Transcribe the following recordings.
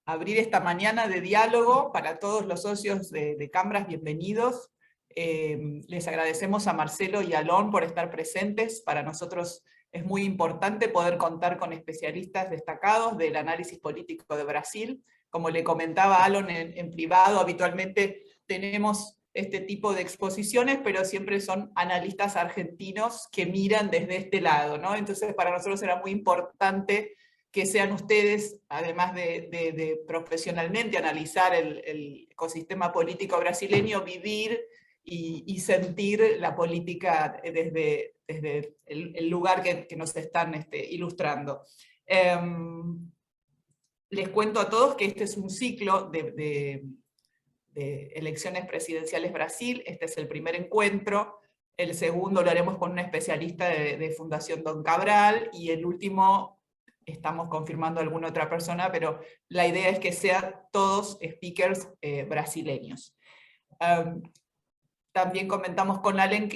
abrir esta mañana de diálogo para todos los socios de Cambras, bienvenidos. Les agradecemos a Marcelo y a Alon por estar presentes. Para nosotros es muy importante poder contar con especialistas destacados del análisis político de Brasil. Como le comentaba a Alon en privado, habitualmente tenemos este tipo de exposiciones, pero siempre son analistas argentinos que miran desde este lado, ¿no? Entonces para nosotros era muy importante que sean ustedes, además de profesionalmente analizar el ecosistema político brasileño, vivir y sentir la política desde el lugar que nos están ilustrando. Les cuento a todos que este es un ciclo de elecciones presidenciales Brasil. Este es el primer encuentro. El segundo lo haremos con una especialista de Fundación Don Cabral, y el último estamos confirmando a alguna otra persona, pero la idea es que sean todos speakers brasileños. También comentamos con Alon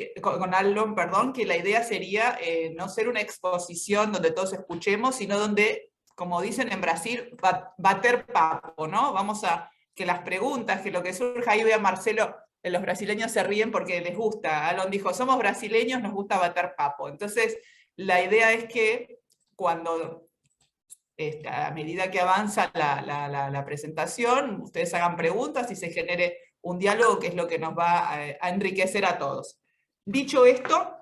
que la idea sería no ser una exposición donde todos escuchemos, sino donde, como dicen en Brasil, bater papo, ¿no? Vamos a que las preguntas, que lo que surja, ahí ve a Marcelo, los brasileños se ríen porque les gusta. Alon dijo, somos brasileños, nos gusta bater papo. Entonces, la idea es que cuando, a medida que avanza la presentación, ustedes hagan preguntas y se genere un diálogo, que es lo que nos va a enriquecer a todos. Dicho esto,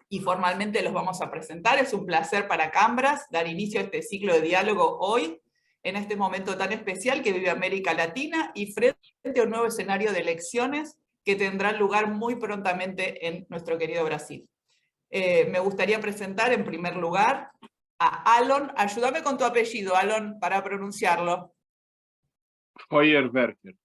y formalmente los vamos a presentar, es un placer para Cambras dar inicio a este ciclo de diálogo hoy, en este momento tan especial que vive América Latina, y frente a un nuevo escenario de elecciones que tendrá lugar muy prontamente en nuestro querido Brasil. Me gustaría presentar en primer lugar a Alon. Ayúdame con tu apellido, Alon, para pronunciarlo. Feuerberger.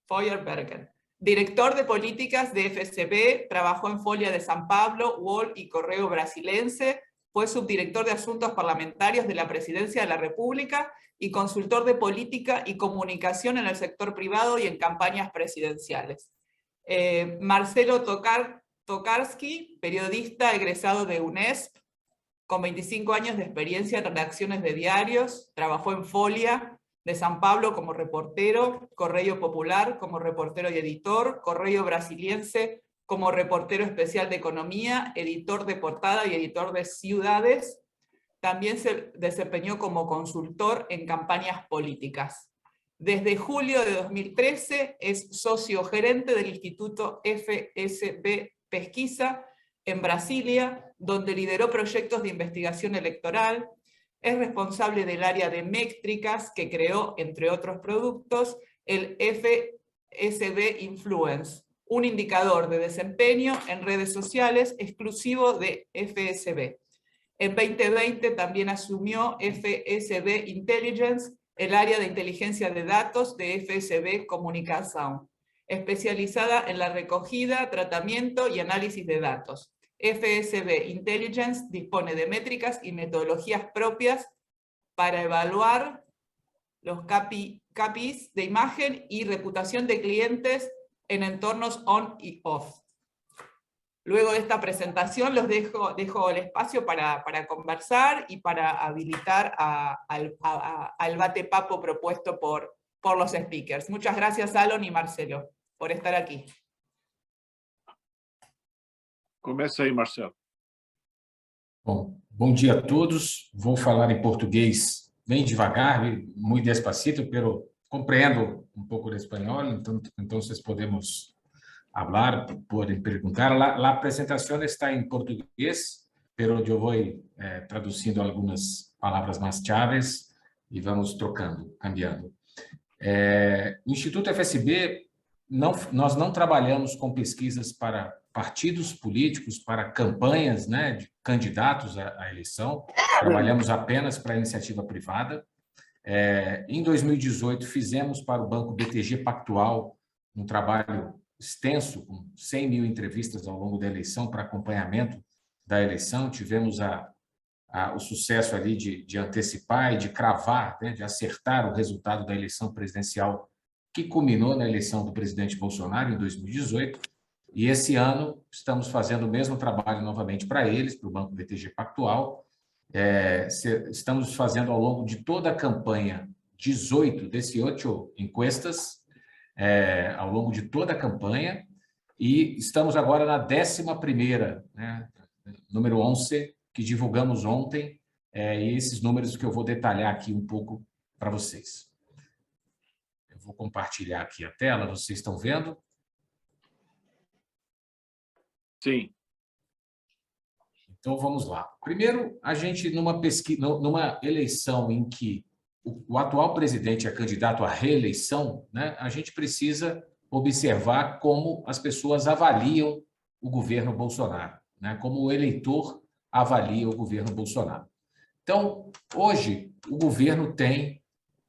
Feuerberger. Director de políticas de FSB, trabajó en Folia de San Pablo, UOL y Correo Brasilense, fue subdirector de Asuntos Parlamentarios de la Presidencia de la República y consultor de política y comunicación en el sector privado y en campañas presidenciales. Marcelo Tokarsky, periodista egresado de UNESP, con 25 años de experiencia en redacciones de diarios, trabajó en Folia de San Pablo como reportero, Correio Popular como reportero y editor, Correio Brasiliense como reportero especial de economía, editor de portada y editor de ciudades. También se desempeñó como consultor en campañas políticas. Desde julio de 2013 es socio gerente del Instituto FSB Pesquisa en Brasilia, donde lideró proyectos de investigación electoral. Es responsable del área de métricas que creó, entre otros productos, el FSB Influence, un indicador de desempeño en redes sociales exclusivo de FSB. En 2020 también asumió FSB Intelligence, el área de inteligencia de datos de FSB Comunicación, especializada en la recogida, tratamiento y análisis de datos. FSB Intelligence dispone de métricas y metodologías propias para evaluar los KPIs de imagen y reputación de clientes en entornos on y off. Luego de esta presentación los dejo el espacio para conversar y para habilitar al bate-papo propuesto por los speakers. Muchas gracias, Alon y Marcelo, por estar aquí. Começa aí, Marcelo. Bom dia a todos. Vou falar em português bem devagar, muito despacito, pero compreendo um pouco de espanhol, então vocês podemos falar, podem perguntar. A apresentação está em português, pero eu vou traduzindo algumas palavras mais chaves e vamos trocando, cambiando. No Instituto FSB, nós não trabalhamos com pesquisas para partidos políticos, para campanhas, né, de candidatos à eleição, trabalhamos apenas para a iniciativa privada. Em 2018, fizemos para o Banco BTG Pactual um trabalho extenso, com 100 mil entrevistas ao longo da eleição para acompanhamento da eleição. Tivemos o sucesso ali de antecipar e de cravar, né, de acertar o resultado da eleição presidencial que culminou na eleição do presidente Bolsonaro em 2018, e esse ano estamos fazendo o mesmo trabalho novamente para eles, para o Banco BTG Pactual. Estamos fazendo ao longo de toda a campanha 18 encuestas ao longo de toda a campanha, e estamos agora na 11ª, né, número 11, que divulgamos ontem, e esses números que eu vou detalhar aqui um pouco para vocês. Eu vou compartilhar aqui a tela, vocês estão vendo? Sim. Então, vamos lá. Primeiro, a gente, numa eleição em que o atual presidente é candidato à reeleição, né, a gente precisa observar como as pessoas avaliam o governo Bolsonaro, né, como o eleitor avalia o governo Bolsonaro. Então, hoje, o governo tem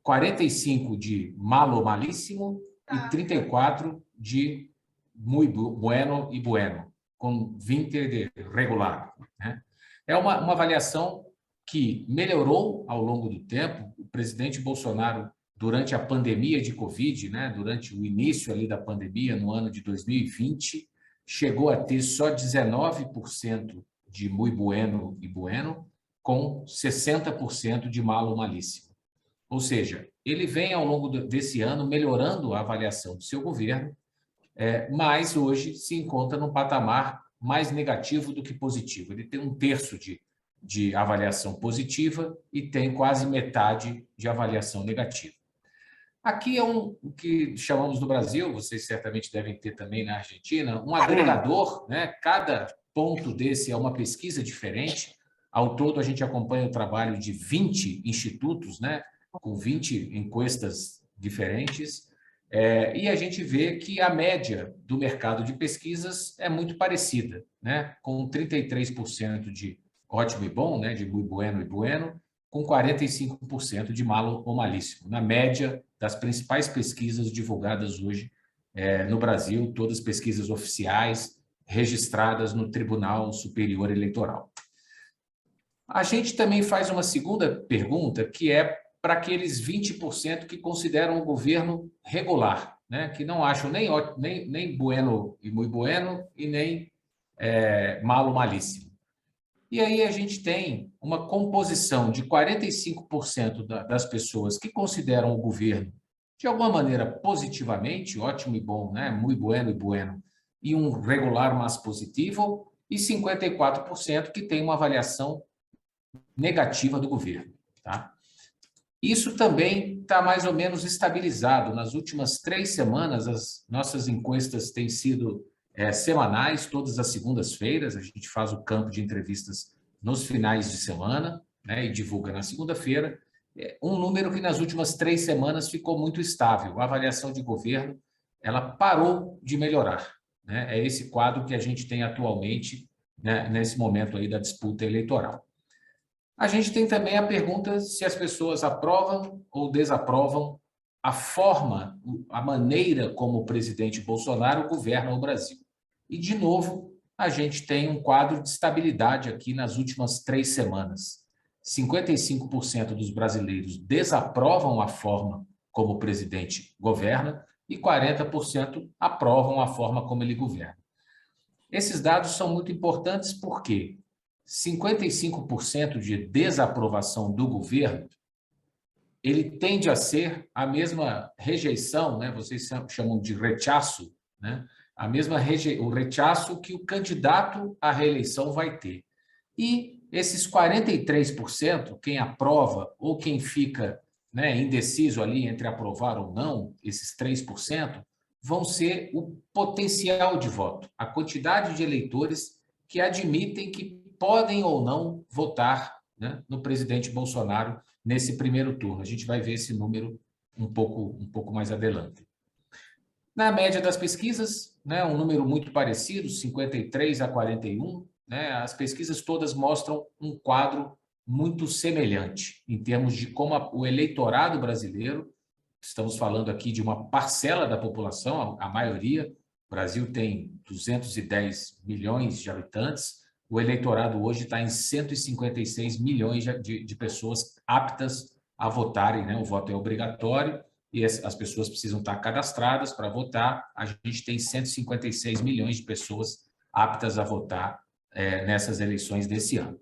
45 de malo malíssimo e 34 de muito bueno e bueno, com 20 de regular, né? É uma avaliação que melhorou ao longo do tempo. O presidente Bolsonaro, durante a pandemia de Covid, né, durante o início ali da pandemia, no ano de 2020, chegou a ter só 19% de muito bueno e bueno, com 60% de malo malíssimo. Ou seja, ele vem ao longo desse ano melhorando a avaliação do seu governo, mas hoje se encontra num patamar mais negativo do que positivo. Ele tem 1/3 de avaliação positiva e tem quase metade de avaliação negativa. Aqui é o que chamamos no Brasil, vocês certamente devem ter também na Argentina, um agregador, né? Cada ponto desse é uma pesquisa diferente. Ao todo, a gente acompanha o trabalho de 20 institutos, né? Com 20 encuestas diferentes, e a gente vê que a média do mercado de pesquisas é muito parecida, né? Com 33% de ótimo e bom, né? De muito bueno e bueno, com 45% de malo ou malíssimo, na média das principais pesquisas divulgadas hoje no Brasil, todas pesquisas oficiais registradas no Tribunal Superior Eleitoral. A gente também faz uma segunda pergunta, que é para aqueles 20% que consideram o governo regular, né? Que não acham nem bueno e muito bueno e nem malo malíssimo. E aí a gente tem uma composição de 45% das pessoas que consideram o governo de alguma maneira positivamente, ótimo e bom, né? Muito bueno e bueno, e um regular mas positivo, e 54% que tem uma avaliação negativa do governo, tá? Isso também está mais ou menos estabilizado. Nas últimas 3 semanas, as nossas encuestas têm sido semanais, todas as segundas-feiras. A gente faz o campo de entrevistas nos finais de semana, né, e divulga na segunda-feira. Um número que nas últimas 3 semanas ficou muito estável. A avaliação de governo, ela parou de melhorar, né? É esse quadro que a gente tem atualmente, né, nesse momento aí da disputa eleitoral. A gente tem também a pergunta se as pessoas aprovam ou desaprovam a forma, a maneira como o presidente Bolsonaro governa o Brasil. E, de novo, a gente tem um quadro de estabilidade aqui nas últimas 3 semanas. 55% dos brasileiros desaprovam a forma como o presidente governa e 40% aprovam a forma como ele governa. Esses dados são muito importantes porque 55% de desaprovação do governo, ele tende a ser a mesma rejeição, né? Vocês chamam de rechaço, né? O rechaço que o candidato à reeleição vai ter. E esses 43%, quem aprova ou quem fica, né, indeciso ali entre aprovar ou não, esses 3%, vão ser o potencial de voto, a quantidade de eleitores que admitem que podem ou não votar, né, no presidente Bolsonaro nesse primeiro turno. A gente vai ver esse número um pouco mais adelante. Na média das pesquisas, né, um número muito parecido, 53-41, né, as pesquisas todas mostram um quadro muito semelhante em termos de como o eleitorado brasileiro, estamos falando aqui de uma parcela da população, a maioria, o Brasil tem 210 milhões de habitantes, o eleitorado hoje está em 156 milhões de pessoas aptas a votarem, né? O voto é obrigatório e as pessoas precisam estar cadastradas para votar. A gente tem 156 milhões de pessoas aptas a votar nessas eleições desse ano.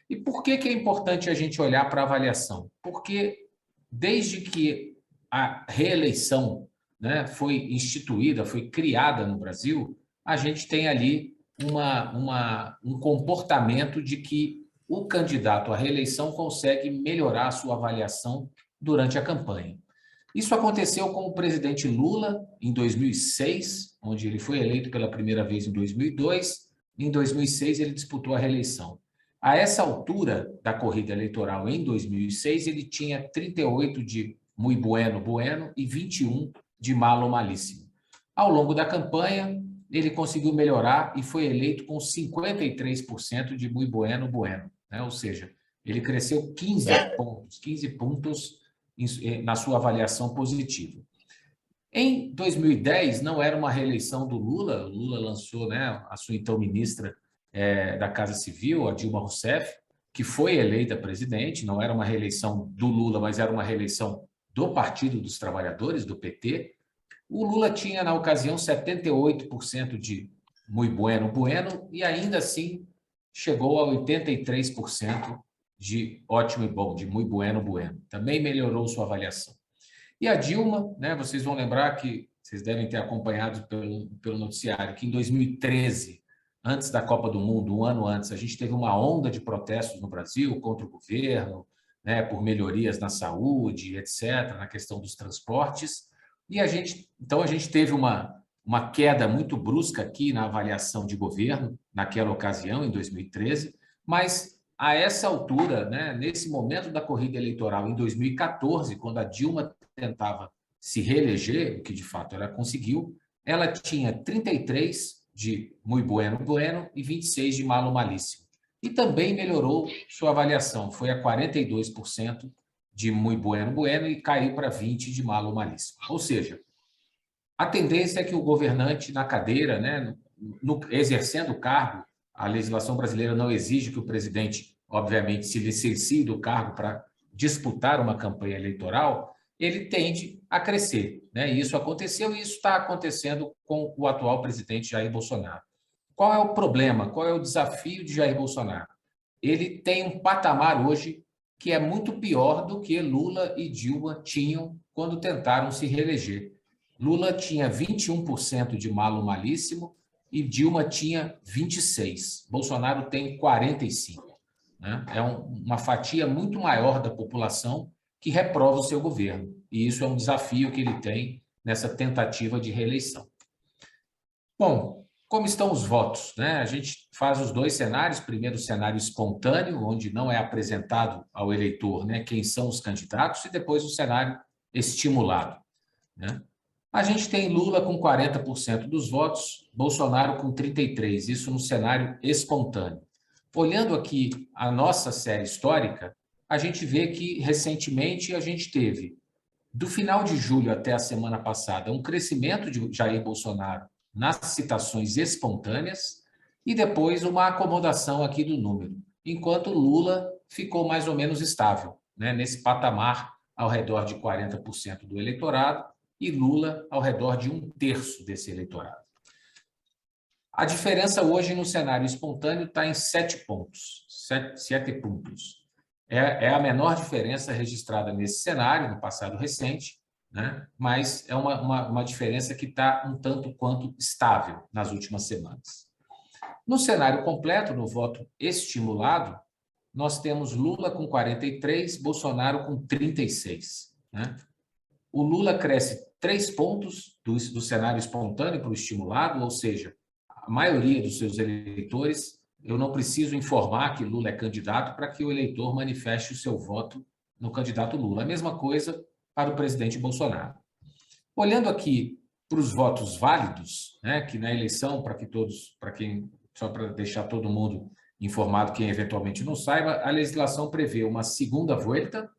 E por que é importante a gente olhar para a avaliação? Porque desde que a reeleição, né, foi instituída, foi criada no Brasil, a gente tem ali um comportamento de que o candidato à reeleição consegue melhorar a sua avaliação durante a campanha. Isso aconteceu com o presidente Lula em 2006, onde ele foi eleito pela primeira vez em 2002. Em 2006, ele disputou a reeleição. A essa altura da corrida eleitoral, em 2006, ele tinha 38 de muy bueno, bueno e 21 de malo, malíssimo. Ao longo da campanha, ele conseguiu melhorar e foi eleito com 53% de muy bueno, bueno, né? Ou seja, ele cresceu 15 pontos na sua avaliação positiva. Em 2010, não era uma reeleição do Lula, o Lula lançou, né, a sua então ministra da Casa Civil, a Dilma Rousseff, que foi eleita presidente, não era uma reeleição do Lula, mas era uma reeleição do Partido dos Trabalhadores, do PT. O Lula tinha, na ocasião, 78% de muy bueno, bueno, e ainda assim chegou a 83% de ótimo e bom, de muy bueno, bueno. Também melhorou sua avaliação. E a Dilma, né, vocês vão lembrar que, vocês devem ter acompanhado pelo noticiário, que em 2013, antes da Copa do Mundo, um ano antes, a gente teve uma onda de protestos no Brasil contra o governo, né, por melhorias na saúde, etc., na questão dos transportes. E então a gente teve uma queda muito brusca aqui na avaliação de governo, naquela ocasião, em 2013, mas a essa altura, né, nesse momento da corrida eleitoral, em 2014, quando a Dilma tentava se reeleger, o que de fato ela conseguiu, ela tinha 33 de muy bueno, bueno e 26 de malo, malíssimo. E também melhorou sua avaliação, foi a 42% de muy bueno, bueno e caiu para 20 de malo, malíssimo. Ou seja, a tendência é que o governante na cadeira, né, exercendo o cargo, a legislação brasileira não exige que o presidente, obviamente, se licencie do cargo para disputar uma campanha eleitoral, ele tende a crescer, né? E isso aconteceu e isso está acontecendo com o atual presidente Jair Bolsonaro. Qual é o problema? Qual é o desafio de Jair Bolsonaro? Ele tem um patamar hoje que é muito pior do que Lula e Dilma tinham quando tentaram se reeleger. Lula tinha 21% de malo, malíssimo e Dilma tinha 26%. Bolsonaro tem 45%. Né? É uma fatia muito maior da população que reprova o seu governo. E isso é um desafio que ele tem nessa tentativa de reeleição. Bom, como estão os votos, né? A gente faz os dois cenários. Primeiro, o cenário espontâneo, onde não é apresentado ao eleitor, né, quem são os candidatos, e depois o cenário estimulado, né? A gente tem Lula com 40% dos votos, Bolsonaro com 33%, isso no cenário espontâneo. Olhando aqui a nossa série histórica, a gente vê que, recentemente, a gente teve, do final de julho até a semana passada, um crescimento de Jair Bolsonaro nas citações espontâneas e depois uma acomodação aqui do número, enquanto Lula ficou mais ou menos estável, né, nesse patamar ao redor de 40% do eleitorado e Lula ao redor de 1/3 desse eleitorado. A diferença hoje no cenário espontâneo está em 7 pontos. 7 pontos. É a menor diferença registrada nesse cenário, no passado recente, né? Mas é uma diferença que está um tanto quanto estável nas últimas semanas. No cenário completo, no voto estimulado, nós temos Lula com 43%, Bolsonaro com 36%. Né? O Lula cresce 3 pontos do cenário espontâneo para o estimulado, ou seja, a maioria dos seus eleitores, eu não preciso informar que Lula é candidato para que o eleitor manifeste o seu voto no candidato Lula. A mesma coisa para o presidente Bolsonaro. Olhando aqui para os votos válidos, né, que na eleição, só para deixar todo mundo informado, quem eventualmente não saiba, a legislação prevê uma segunda volta,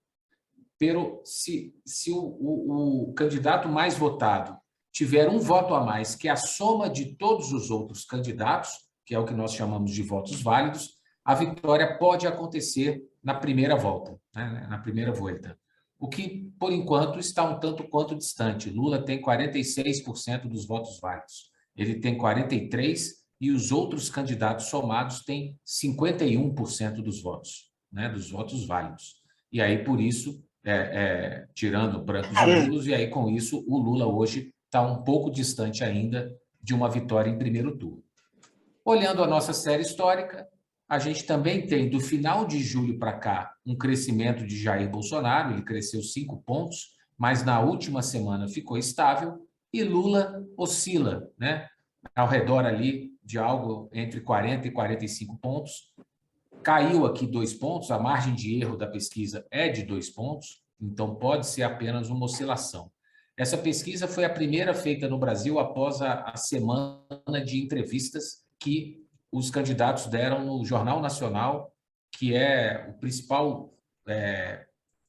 pero se o candidato mais votado tiver um voto a mais que a soma de todos os outros candidatos, que é o que nós chamamos de votos válidos, a vitória pode acontecer na primeira volta, né, na primeira volta. O que, por enquanto, está um tanto quanto distante. Lula tem 46% dos votos válidos. Ele tem 43% e os outros candidatos somados têm 51% dos votos, né, dos votos válidos. E aí, por isso, tirando brancos e nulos, e aí, com isso, o Lula hoje está um pouco distante ainda de uma vitória em primeiro turno. Olhando a nossa série histórica, a gente também tem, do final de julho para cá, um crescimento de Jair Bolsonaro, ele cresceu 5 pontos, mas na última semana ficou estável, e Lula oscila, né, ao redor ali de algo entre 40 e 45 pontos. Caiu aqui 2 pontos, a margem de erro da pesquisa é de 2 pontos, então pode ser apenas uma oscilação. Essa pesquisa foi a primeira feita no Brasil após a semana de entrevistas que os candidatos deram no Jornal Nacional, que é o principal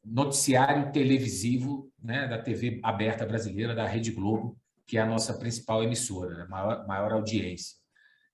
noticiário televisivo, né, da TV aberta brasileira, da Rede Globo, que é a nossa principal emissora, a maior audiência.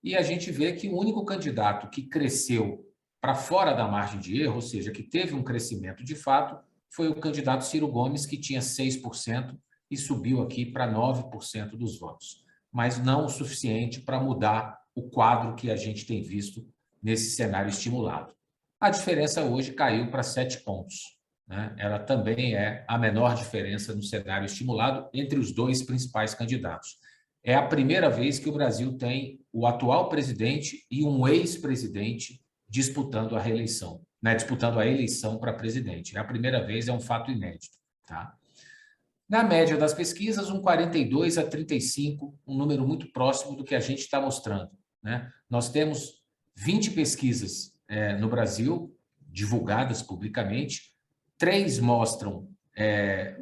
E a gente vê que o único candidato que cresceu para fora da margem de erro, ou seja, que teve um crescimento de fato, foi o candidato Ciro Gomes, que tinha 6% e subiu aqui para 9% dos votos. Mas não o suficiente para mudar o quadro que a gente tem visto nesse cenário estimulado. A diferença hoje caiu para 7 pontos. Né? Ela também é a menor diferença no cenário estimulado entre os dois principais candidatos. É a primeira vez que o Brasil tem o atual presidente e um ex-presidente disputando a reeleição, né? Disputando a eleição para presidente. É a primeira vez, é um fato inédito. Tá? Na média das pesquisas, um 42 a 35, um número muito próximo do que a gente está mostrando. Né? Nós temos 20 pesquisas no Brasil, divulgadas publicamente, 3 mostram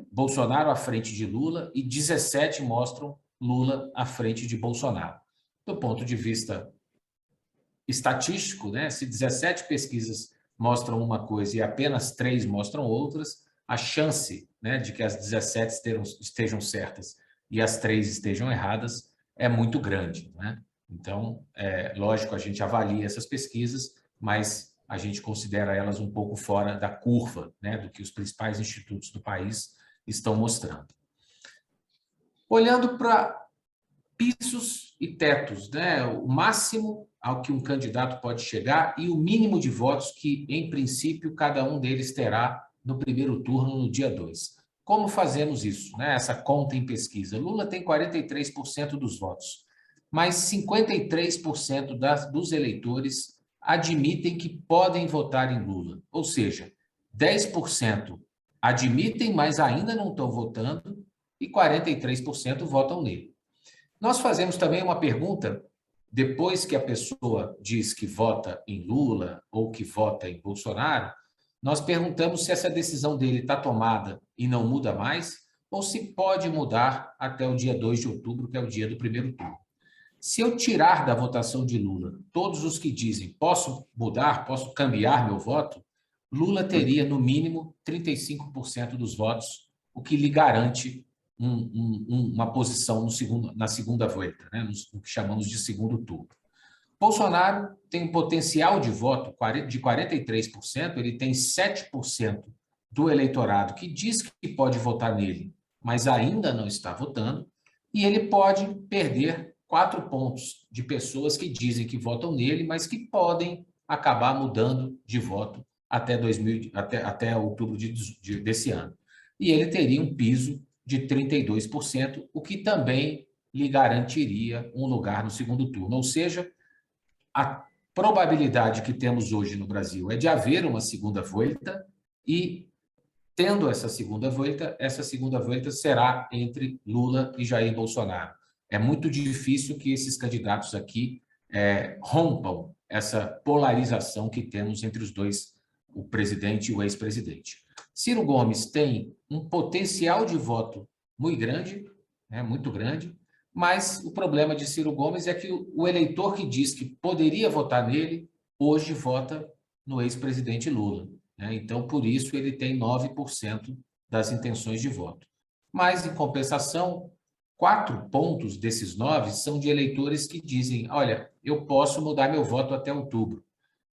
Bolsonaro à frente de Lula e 17 mostram Lula à frente de Bolsonaro. Do ponto de vista estatístico, né, se 17 pesquisas mostram uma coisa e apenas 3 mostram outras, a chance, né, de que as 17 estejam certas e as 3 estejam erradas é muito grande. Né? Então, lógico, a gente avalia essas pesquisas, mas a gente considera elas um pouco fora da curva, né, do que os principais institutos do país estão mostrando. Olhando para pisos e tetos, né, o máximo ao que um candidato pode chegar e o mínimo de votos que, em princípio, cada um deles terá no primeiro turno, no dia 2. Como fazemos isso? Né? Essa conta em pesquisa. Lula tem 43% dos votos, mas 53% dos eleitores admitem que podem votar em Lula. Ou seja, 10% admitem, mas ainda não estão votando, e 43% votam nele. Nós fazemos também uma pergunta, depois que a pessoa diz que vota em Lula ou que vota em Bolsonaro, nós perguntamos se essa decisão dele está tomada e não muda mais, ou se pode mudar até o dia 2 de outubro, que é o dia do primeiro turno. Se eu tirar da votação de Lula todos os que dizem posso mudar, posso cambiar meu voto, Lula teria, no mínimo, 35% dos votos, o que lhe garante uma posição na segunda volta, né? No que chamamos de segundo turno. Bolsonaro tem um potencial de voto de 43%, ele tem 7% do eleitorado que diz que pode votar nele, mas ainda não está votando, e ele pode perder 4 pontos de pessoas que dizem que votam nele, mas que podem acabar mudando de voto até outubro desse ano. E ele teria um piso de 32%, o que também lhe garantiria um lugar no segundo turno. Ou seja, a probabilidade que temos hoje no Brasil é de haver uma segunda volta e, tendo essa segunda volta será entre Lula e Jair Bolsonaro. É muito difícil que esses candidatos aqui rompam essa polarização que temos entre os dois, o presidente e o ex-presidente. Ciro Gomes tem um potencial de voto muito grande, mas o problema de Ciro Gomes é que o eleitor que diz que poderia votar nele, hoje vota no ex-presidente Lula. Né? Então, por isso, ele tem 9% das intenções de voto. Mas, em compensação, 4 pontos desses 9 são de eleitores que dizem, olha, eu posso mudar meu voto até outubro.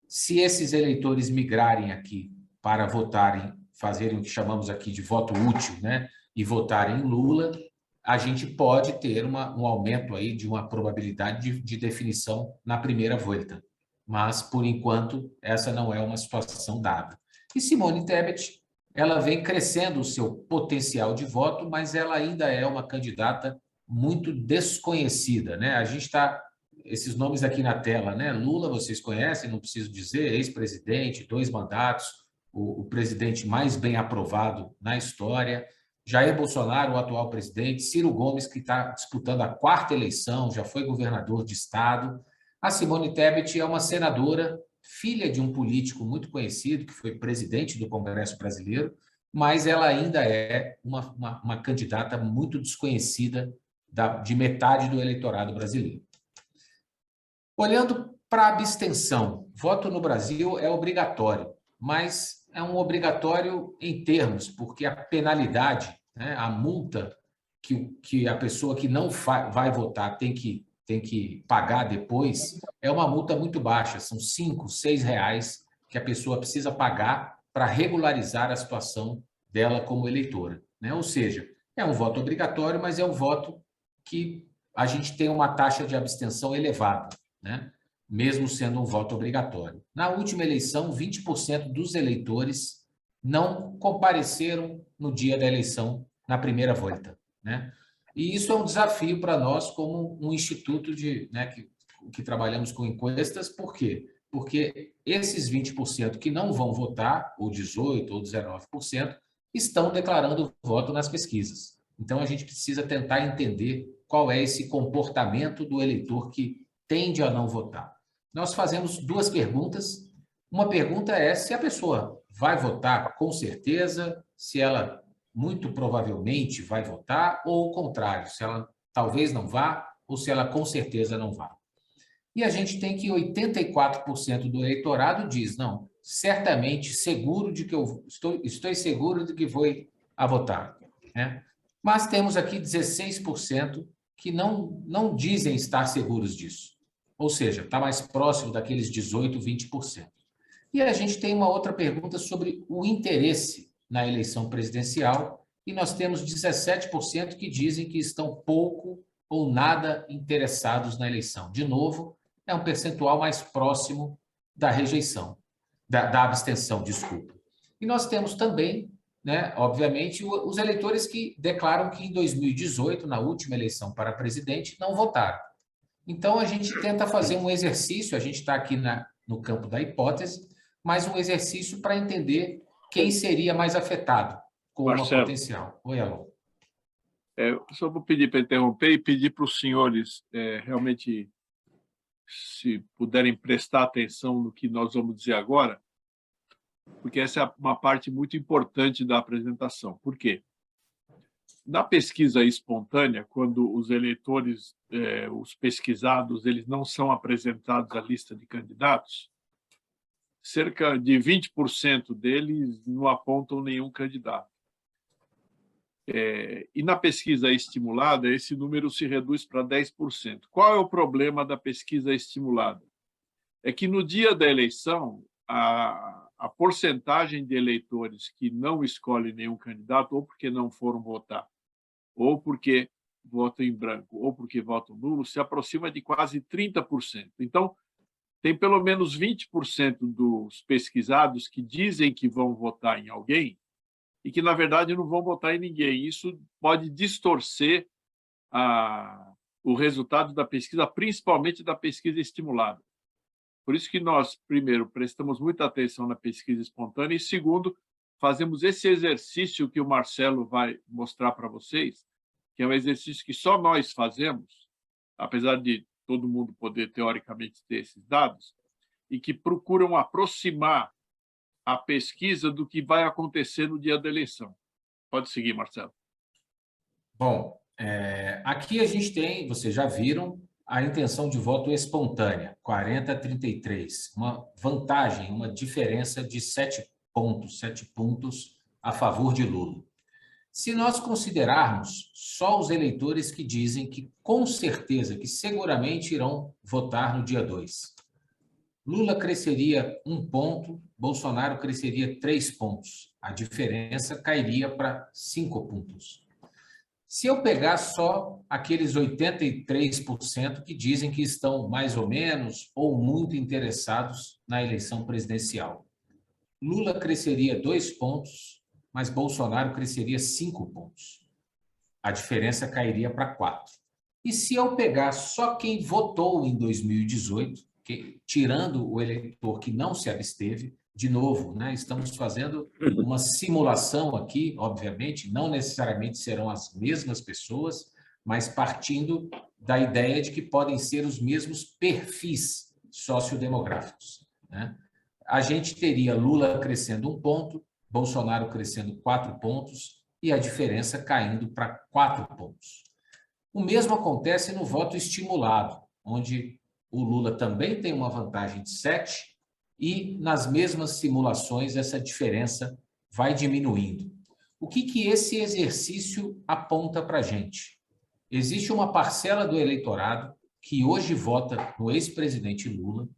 Se esses eleitores migrarem aqui para votarem, fazerem o que chamamos aqui de voto útil, né, e votarem em Lula, a gente pode ter um aumento aí de uma probabilidade de definição na primeira volta. Mas, por enquanto, essa não é uma situação dada. E Simone Tebet ela vem crescendo o seu potencial de voto, mas ela ainda é uma candidata muito desconhecida, né? A gente está, esses nomes aqui na tela, né? Lula, vocês conhecem, não preciso dizer, ex-presidente, 2 mandatos, o presidente mais bem aprovado na história. Jair Bolsonaro, o atual presidente, Ciro Gomes, que está disputando a 4ª eleição, já foi governador de estado. A Simone Tebet é uma senadora, filha de um político muito conhecido, que foi presidente do Congresso Brasileiro, mas ela ainda é uma candidata muito desconhecida de metade do eleitorado brasileiro. Olhando para a abstenção, voto no Brasil é obrigatório, mas é um obrigatório em termos, porque a penalidade, né, a multa que a pessoa que não vai votar tem que pagar depois, é uma multa muito baixa, são R$ 5, R$ 6 que a pessoa precisa pagar para regularizar a situação dela como eleitora, né? Ou seja, é um voto obrigatório, mas é um voto que a gente tem uma taxa de abstenção elevada, né? Mesmo sendo um voto obrigatório. Na última eleição, 20% dos eleitores não compareceram no dia da eleição, na primeira volta, né? E isso é um desafio para nós, como um instituto né, que trabalhamos com encuestas. Por quê? Porque esses 20% que não vão votar, ou 18% ou 19%, estão declarando voto nas pesquisas. Então, a gente precisa tentar entender qual é esse comportamento do eleitor que tende a não votar. Nós fazemos 2 perguntas. Uma pergunta é se a pessoa vai votar com certeza, se ela muito provavelmente vai votar, ou o contrário, se ela talvez não vá, ou se ela com certeza não vá. E a gente tem que 84% do eleitorado diz, não, certamente seguro de que estou seguro de que vou a votar, né? Mas temos aqui 16% que não dizem estar seguros disso. Ou seja, está mais próximo daqueles 18%, 20%. E a gente tem uma outra pergunta sobre o interesse na eleição presidencial, e nós temos 17% que dizem que estão pouco ou nada interessados na eleição. De novo, é um percentual mais próximo da rejeição, da abstenção, desculpa. E nós temos também, né, obviamente, os eleitores que declaram que em 2018, na última eleição para presidente, não votaram. Então, a gente tenta fazer um exercício, a gente está aqui no campo da hipótese, mas um exercício para entender quem seria mais afetado com uma potencial. Oi, Alon. Só vou pedir para interromper e pedir para os senhores realmente, se puderem prestar atenção no que nós vamos dizer agora, porque essa é uma parte muito importante da apresentação. Por quê? Na pesquisa espontânea, quando os eleitores, os pesquisados, eles não são apresentados à lista de candidatos, cerca de 20% deles não apontam nenhum candidato. E na pesquisa estimulada, esse número se reduz para 10%. Qual é o problema da pesquisa estimulada? É que no dia da eleição, a porcentagem de eleitores que não escolhem nenhum candidato, ou porque não foram votar, ou porque votam em branco, ou porque votam nulo, se aproxima de quase 30%. Então, tem pelo menos 20% dos pesquisados que dizem que vão votar em alguém e que, na verdade, não vão votar em ninguém. Isso pode distorcer o resultado da pesquisa, principalmente da pesquisa estimulada. Por isso que nós, primeiro, prestamos muita atenção na pesquisa espontânea e, segundo, fazemos esse exercício que o Marcelo vai mostrar para vocês, que é um exercício que só nós fazemos, apesar de todo mundo poder, teoricamente, ter esses dados, e que procuram aproximar a pesquisa do que vai acontecer no dia da eleição. Pode seguir, Marcelo. Bom, aqui a gente tem, vocês já viram, a intenção de voto espontânea, 40 a 33, uma vantagem, uma diferença de 7 pontos a favor de Lula. Se nós considerarmos só os eleitores que dizem que, com certeza, que seguramente irão votar no dia 2, Lula cresceria 1 ponto, Bolsonaro cresceria 3 pontos. A diferença cairia para 5 pontos. Se eu pegar só aqueles 83% que dizem que estão mais ou menos ou muito interessados na eleição presidencial, Lula cresceria 2 pontos, mas Bolsonaro cresceria 5 pontos. A diferença cairia para 4. E se eu pegar só quem votou em 2018, tirando o eleitor que não se absteve, de novo, né, estamos fazendo uma simulação aqui, obviamente, não necessariamente serão as mesmas pessoas, mas partindo da ideia de que podem ser os mesmos perfis sociodemográficos, né? A gente teria Lula crescendo 1 ponto, Bolsonaro crescendo 4 pontos e a diferença caindo para 4 pontos. O mesmo acontece no voto estimulado, onde o Lula também tem uma vantagem de 7 e nas mesmas simulações essa diferença vai diminuindo. O que esse exercício aponta para a gente? Existe uma parcela do eleitorado que hoje vota no ex-presidente Lula,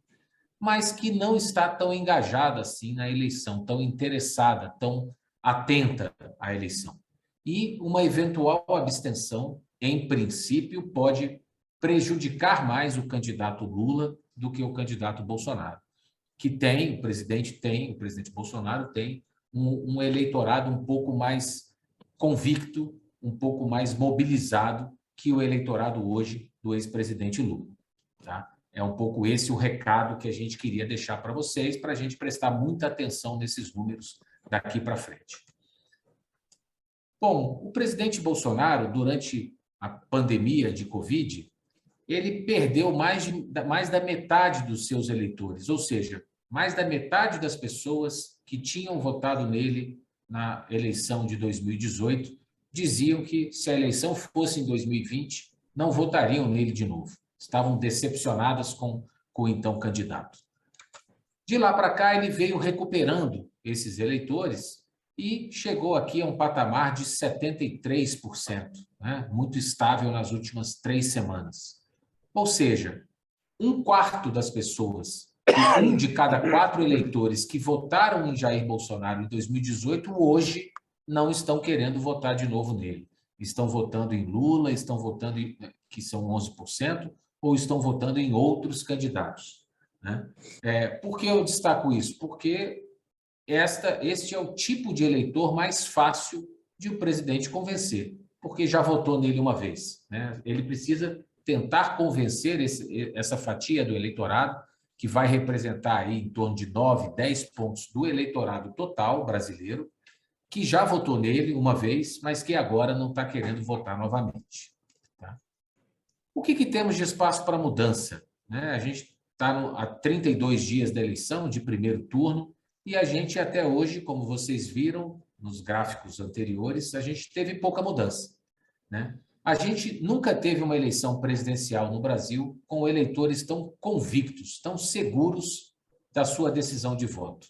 mas que não está tão engajada assim na eleição, tão interessada, tão atenta à eleição. E uma eventual abstenção, em princípio, pode prejudicar mais o candidato Lula do que o candidato Bolsonaro, que tem, o presidente Bolsonaro tem um eleitorado um pouco mais convicto, um pouco mais mobilizado que o eleitorado hoje do ex-presidente Lula, tá? É um pouco esse o recado que a gente queria deixar para vocês, para a gente prestar muita atenção nesses números daqui para frente. Bom, o presidente Bolsonaro, durante a pandemia de Covid, ele perdeu mais da metade dos seus eleitores, ou seja, mais da metade das pessoas que tinham votado nele na eleição de 2018 diziam que, se a eleição fosse em 2020, não votariam nele de novo. Estavam decepcionadas com o então candidato. De lá para cá, ele veio recuperando esses eleitores e chegou aqui a um patamar de 73%, né? Muito estável nas últimas 3 semanas. Ou seja, 1/4 das pessoas, 1 de cada 4 eleitores que votaram em Jair Bolsonaro em 2018, hoje não estão querendo votar de novo nele. Estão votando em Lula, estão votando que são 11%, ou estão votando em outros candidatos, né? Por que eu destaco isso? Porque este é o tipo de eleitor mais fácil de o presidente convencer, porque já votou nele uma vez, né? Ele precisa tentar convencer essa fatia do eleitorado, que vai representar aí em torno de 9, 10 pontos do eleitorado total brasileiro, que já votou nele uma vez, mas que agora não está querendo votar novamente. Tá? O que temos de espaço para mudança? Né? A gente está há 32 dias da eleição, de primeiro turno, e a gente até hoje, como vocês viram nos gráficos anteriores, a gente teve pouca mudança, né? A gente nunca teve uma eleição presidencial no Brasil com eleitores tão convictos, tão seguros da sua decisão de voto.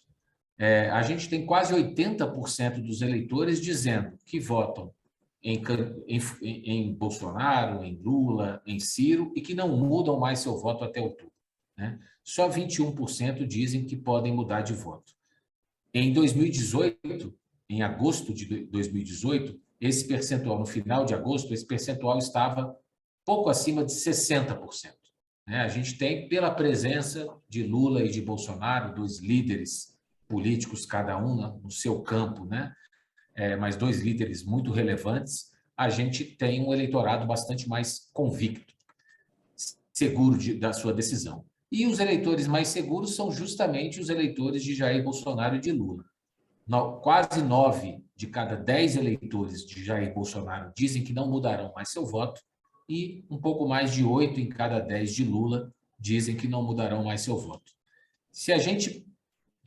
A gente tem quase 80% dos eleitores dizendo que votam em Bolsonaro, em Lula, em Ciro, e que não mudam mais seu voto até outubro, né? Só 21% dizem que podem mudar de voto. Em 2018, em agosto de 2018, esse percentual, no final de agosto, esse percentual estava pouco acima de 60%. Né? A gente tem, pela presença de Lula e de Bolsonaro, 2 líderes políticos, cada um no seu campo, né? Mas 2 líderes muito relevantes, a gente tem um eleitorado bastante mais convicto, seguro da sua decisão. E os eleitores mais seguros são justamente os eleitores de Jair Bolsonaro e de Lula. Quase 9 de cada 10 eleitores de Jair Bolsonaro dizem que não mudarão mais seu voto e um pouco mais de 8 em cada 10 de Lula dizem que não mudarão mais seu voto. Se a gente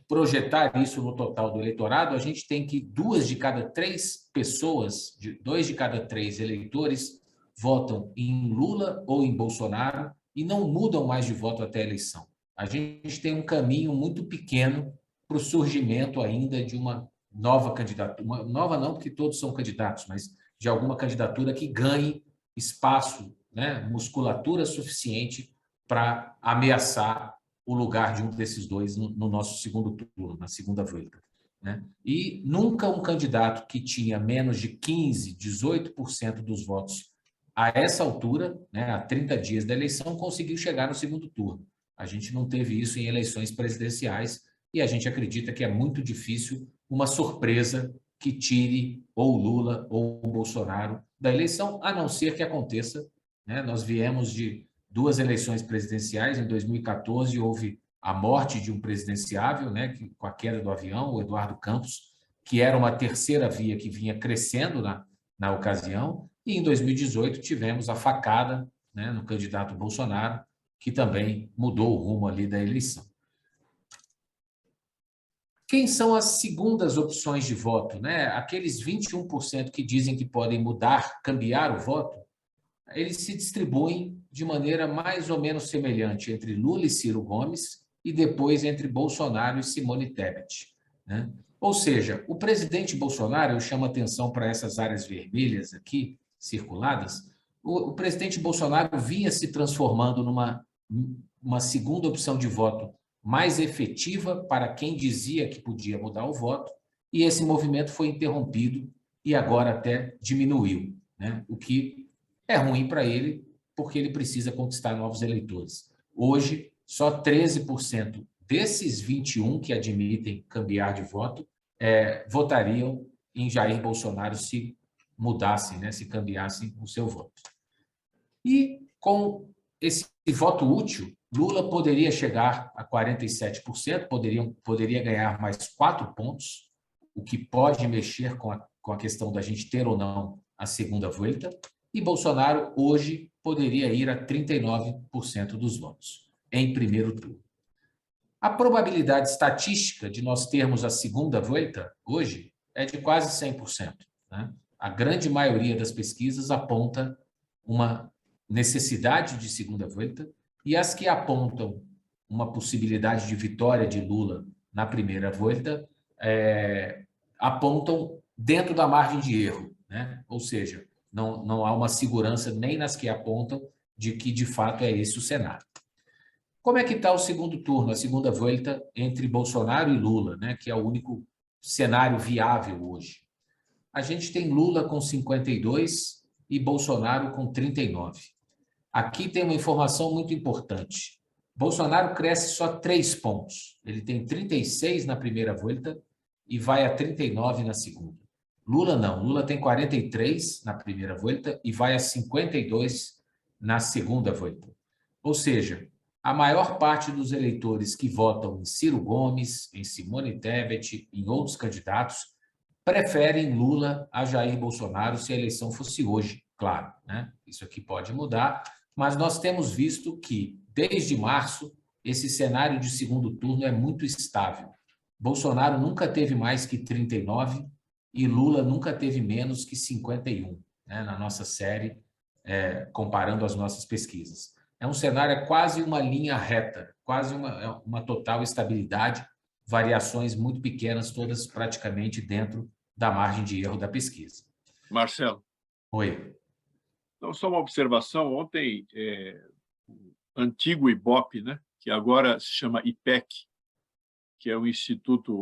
projetar isso no total do eleitorado, a gente tem que 2 de cada 3 pessoas, 2 de cada 3 eleitores votam em Lula ou em Bolsonaro e não mudam mais de voto até a eleição. A gente tem um caminho muito pequeno para o surgimento ainda de uma nova candidatura, uma nova não porque todos são candidatos, mas de alguma candidatura que ganhe espaço, né, musculatura suficiente para ameaçar o lugar de um desses 2 no nosso segundo turno, na segunda volta, né? E nunca um candidato que tinha menos de 15%, 18% dos votos a essa altura, né, a 30 dias da eleição, conseguiu chegar no segundo turno. A gente não teve isso em eleições presidenciais e a gente acredita que é muito difícil uma surpresa que tire ou Lula ou Bolsonaro da eleição, a não ser que aconteça, né? Nós viemos de 2 eleições presidenciais. Em 2014 houve a morte de um presidenciável, né, com a queda do avião, o Eduardo Campos, que era uma terceira via que vinha crescendo na ocasião, e em 2018 tivemos a facada, né, no candidato Bolsonaro, que também mudou o rumo ali da eleição. Quem são as segundas opções de voto, né? Aqueles 21% que dizem que podem mudar, cambiar o voto, eles se distribuem de maneira mais ou menos semelhante entre Lula e Ciro Gomes e depois entre Bolsonaro e Simone Tebet, né? Ou seja, o presidente Bolsonaro, eu chamo atenção para essas áreas vermelhas aqui, circuladas, o presidente Bolsonaro vinha se transformando numa segunda opção de voto mais efetiva para quem dizia que podia mudar o voto, e esse movimento foi interrompido e agora até diminuiu, né? O que é ruim para ele, porque ele precisa conquistar novos eleitores. Hoje, só 13% desses 21 que admitem cambiar de voto votariam em Jair Bolsonaro se mudassem, né, se cambiassem o seu voto. E com esse voto útil, Lula poderia chegar a 47%, poderia ganhar mais 4 pontos, o que pode mexer com a questão da gente ter ou não a segunda volta, e Bolsonaro hoje poderia ir a 39% dos votos em primeiro turno. A probabilidade estatística de nós termos a segunda volta hoje é de quase 100%, né? A grande maioria das pesquisas aponta uma necessidade de segunda volta, e as que apontam uma possibilidade de vitória de Lula na primeira volta apontam dentro da margem de erro, né? Ou seja, não há uma segurança nem nas que apontam de que, de fato, é esse o cenário. Como é que está o segundo turno, a segunda volta entre Bolsonaro e Lula, né, que é o único cenário viável hoje? A gente tem Lula com 52 e Bolsonaro com 39. Aqui tem uma informação muito importante. Bolsonaro cresce só 3 pontos. Ele tem 36 na primeira volta e vai a 39 na segunda. Lula não. Lula tem 43 na primeira volta e vai a 52 na segunda volta. Ou seja, a maior parte dos eleitores que votam em Ciro Gomes, em Simone Tebet, em outros candidatos, preferem Lula a Jair Bolsonaro se a eleição fosse hoje, claro, né? Isso aqui pode mudar, mas nós temos visto que, desde março, esse cenário de segundo turno é muito estável. Bolsonaro nunca teve mais que 39 e Lula nunca teve menos que 51, né, na nossa série, comparando as nossas pesquisas. É um cenário, é quase uma linha reta, quase uma total estabilidade, variações muito pequenas, todas praticamente dentro da margem de erro da pesquisa. Marcelo. Oi. Então, só uma observação. Ontem, o antigo IBOP, né, que agora se chama IPEC, que é um instituto,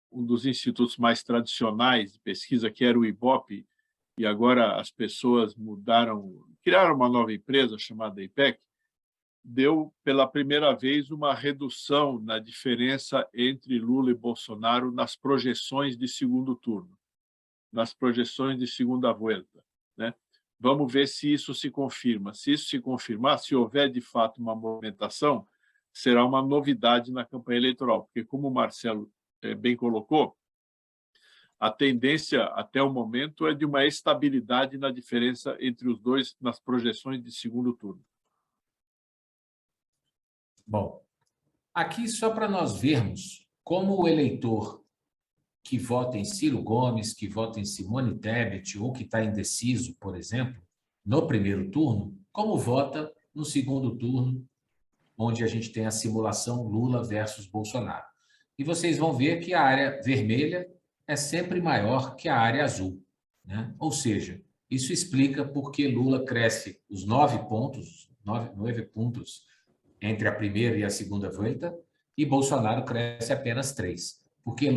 um dos institutos mais tradicionais de pesquisa, que era o IBOP, e agora as pessoas criaram uma nova empresa chamada IPEC, deu pela primeira vez uma redução na diferença entre Lula e Bolsonaro nas projeções de segundo turno, nas projeções de segunda volta, né? Vamos ver se isso se confirma. Se isso se confirmar, se houver de fato uma movimentação, será uma novidade na campanha eleitoral, porque, como o Marcelo bem colocou, a tendência até o momento é de uma estabilidade na diferença entre os dois nas projeções de segundo turno. Bom, aqui só para nós vermos como o eleitor que vota em Ciro Gomes, que vota em Simone Tebet ou que está indeciso, por exemplo, no primeiro turno, como vota no segundo turno, onde a gente tem a simulação Lula versus Bolsonaro. E vocês vão ver que a área vermelha é sempre maior que a área azul, né? Ou seja, isso explica por que Lula cresce os 9 pontos entre a primeira e a segunda volta, e Bolsonaro cresce apenas 3, porque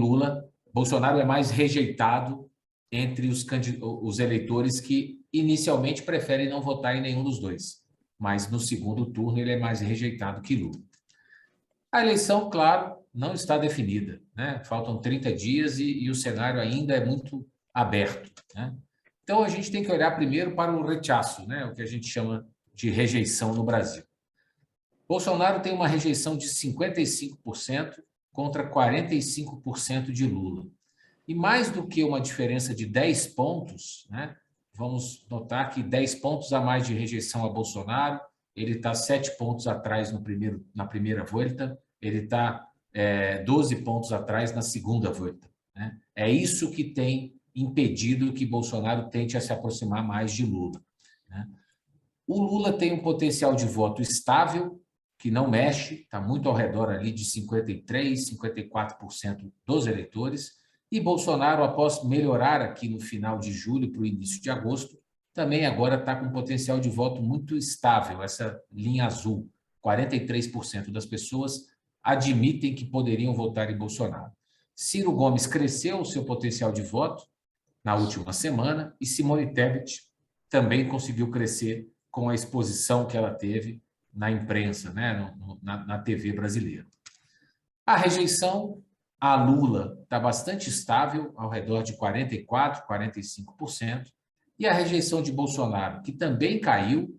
Bolsonaro é mais rejeitado entre os eleitores que inicialmente preferem não votar em nenhum dos dois, mas no segundo turno ele é mais rejeitado que Lula. A eleição, claro, não está definida, né? Faltam 30 dias e o cenário ainda é muito aberto, né? Então, a gente tem que olhar primeiro para o rechaço, né? O que a gente chama de rejeição no Brasil. Bolsonaro tem uma rejeição de 55% contra 45% de Lula. E mais do que uma diferença de 10 pontos, né? Vamos notar que 10 pontos a mais de rejeição a Bolsonaro, ele está 7 pontos atrás na primeira volta, ele está 12 pontos atrás na segunda volta, né? É isso que tem impedido que Bolsonaro tente a se aproximar mais de Lula, né? O Lula tem um potencial de voto estável, que não mexe, está muito ao redor ali de 53%, 54% dos eleitores, e Bolsonaro, após melhorar aqui no final de julho para o início de agosto, também agora está com um potencial de voto muito estável, essa linha azul. 43% das pessoas admitem que poderiam votar em Bolsonaro. Ciro Gomes cresceu o seu potencial de voto na última semana e Simone Tebet também conseguiu crescer com a exposição que ela teve na imprensa, né, na TV brasileira. A rejeição a Lula está bastante estável, ao redor de 44%, 45%, e a rejeição de Bolsonaro, que também caiu,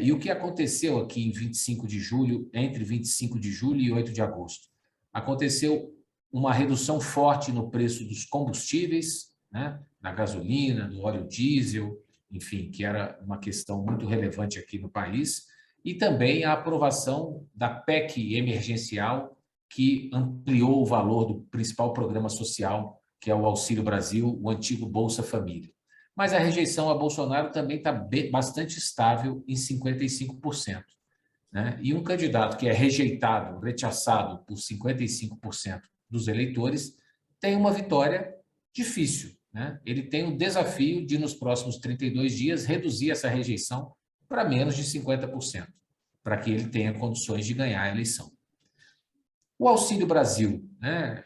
e o que aconteceu aqui em 25 de julho, entre 25 de julho e 8 de agosto? Aconteceu uma redução forte no preço dos combustíveis, né, da gasolina, do óleo diesel, enfim, que era uma questão muito relevante aqui no país, e também a aprovação da PEC emergencial, que ampliou o valor do principal programa social, que é o Auxílio Brasil, o antigo Bolsa Família. Mas a rejeição a Bolsonaro também está bastante estável em 55%. Né? E um candidato que é rejeitado, rechaçado por 55% dos eleitores, tem uma vitória difícil, né? Ele tem o desafio de, nos próximos 32 dias, reduzir essa rejeição para menos de 50%, para que ele tenha condições de ganhar a eleição. O Auxílio Brasil, né?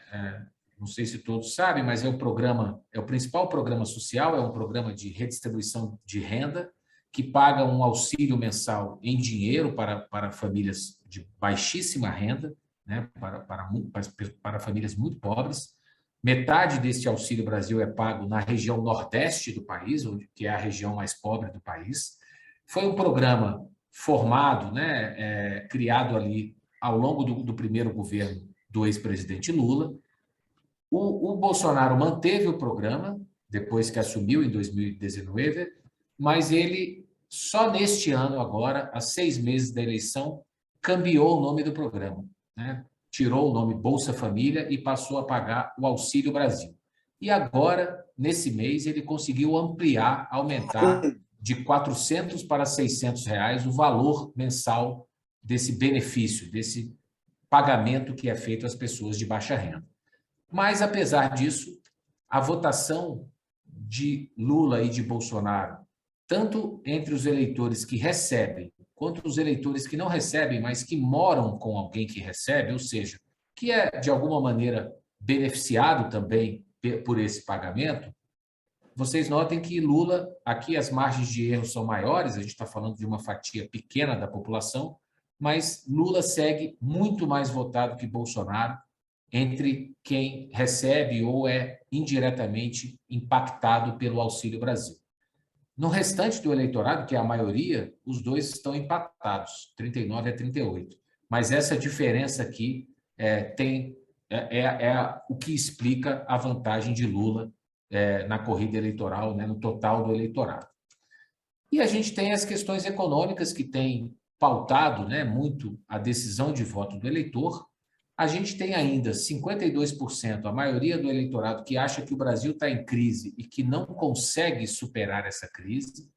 Não sei se todos sabem, mas é o principal programa social, é um programa de redistribuição de renda, que paga um auxílio mensal em dinheiro para famílias de baixíssima renda, né? para famílias muito pobres. Metade deste Auxílio Brasil é pago na região nordeste do país, que é a região mais pobre do país. Foi um programa formado, né, criado ali ao longo do primeiro governo do ex-presidente Lula. O Bolsonaro manteve o programa, depois que assumiu em 2019, mas ele, só neste ano agora, há 6 meses da eleição, cambiou o nome do programa, né? Tirou o nome Bolsa Família e passou a pagar o Auxílio Brasil. E agora, nesse mês, ele conseguiu ampliar, aumentar de R$400 para R$600 o valor mensal desse benefício, desse pagamento que é feito às pessoas de baixa renda. Mas, apesar disso, a votação de Lula e de Bolsonaro, tanto entre os eleitores que recebem, quanto os eleitores que não recebem, mas que moram com alguém que recebe, ou seja, que é, de alguma maneira, beneficiado também por esse pagamento, vocês notem que Lula, aqui as margens de erro são maiores, a gente está falando de uma fatia pequena da população, mas Lula segue muito mais votado que Bolsonaro entre quem recebe ou é indiretamente impactado pelo Auxílio Brasil. No restante do eleitorado, que é a maioria, os dois estão empatados, 39 a 38. Mas essa diferença aqui é o que explica a vantagem de Lula na corrida eleitoral, né, no total do eleitorado. E a gente tem as questões econômicas que têm pautado, né, muito a decisão de voto do eleitor. A gente tem ainda 52%, a maioria do eleitorado, que acha que o Brasil está em crise e que não consegue superar essa crise.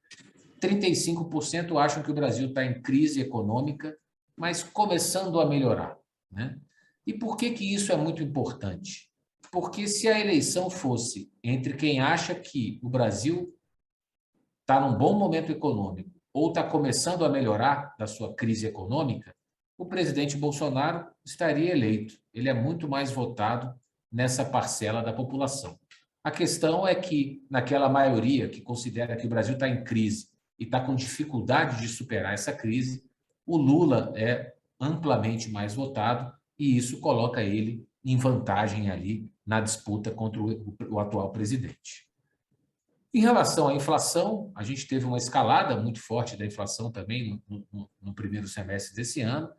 35% acham que o Brasil está em crise econômica, mas começando a melhorar, né? E por que isso é muito importante? Porque se a eleição fosse entre quem acha que o Brasil está num bom momento econômico ou está começando a melhorar da sua crise econômica, o presidente Bolsonaro estaria eleito. Ele é muito mais votado nessa parcela da população. A questão é que, naquela maioria que considera que o Brasil está em crise e está com dificuldade de superar essa crise, o Lula é amplamente mais votado e isso coloca ele em vantagem ali na disputa contra o atual presidente. Em relação à inflação, a gente teve uma escalada muito forte da inflação também no primeiro semestre desse ano.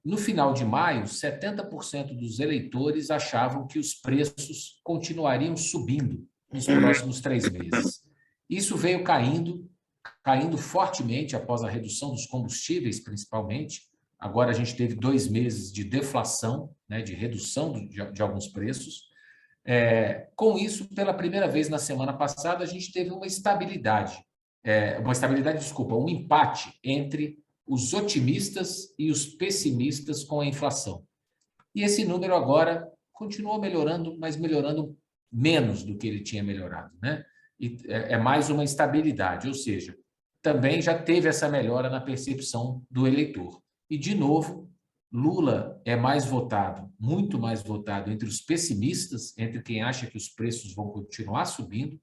No final de maio, 70% dos eleitores achavam que os preços continuariam subindo nos próximos 3 meses. Isso veio caindo fortemente após a redução dos combustíveis, principalmente. Agora a gente teve 2 meses de deflação, né, de redução de alguns preços. Com isso, pela primeira vez na semana passada, a gente teve uma um empate entre os otimistas e os pessimistas com a inflação. E esse número agora continuou melhorando, mas melhorando menos do que ele tinha melhorado, né? E é mais uma estabilidade, ou seja, também já teve essa melhora na percepção do eleitor. E, de novo, Lula é mais votado, muito mais votado entre os pessimistas, entre quem acha que os preços vão continuar subindo.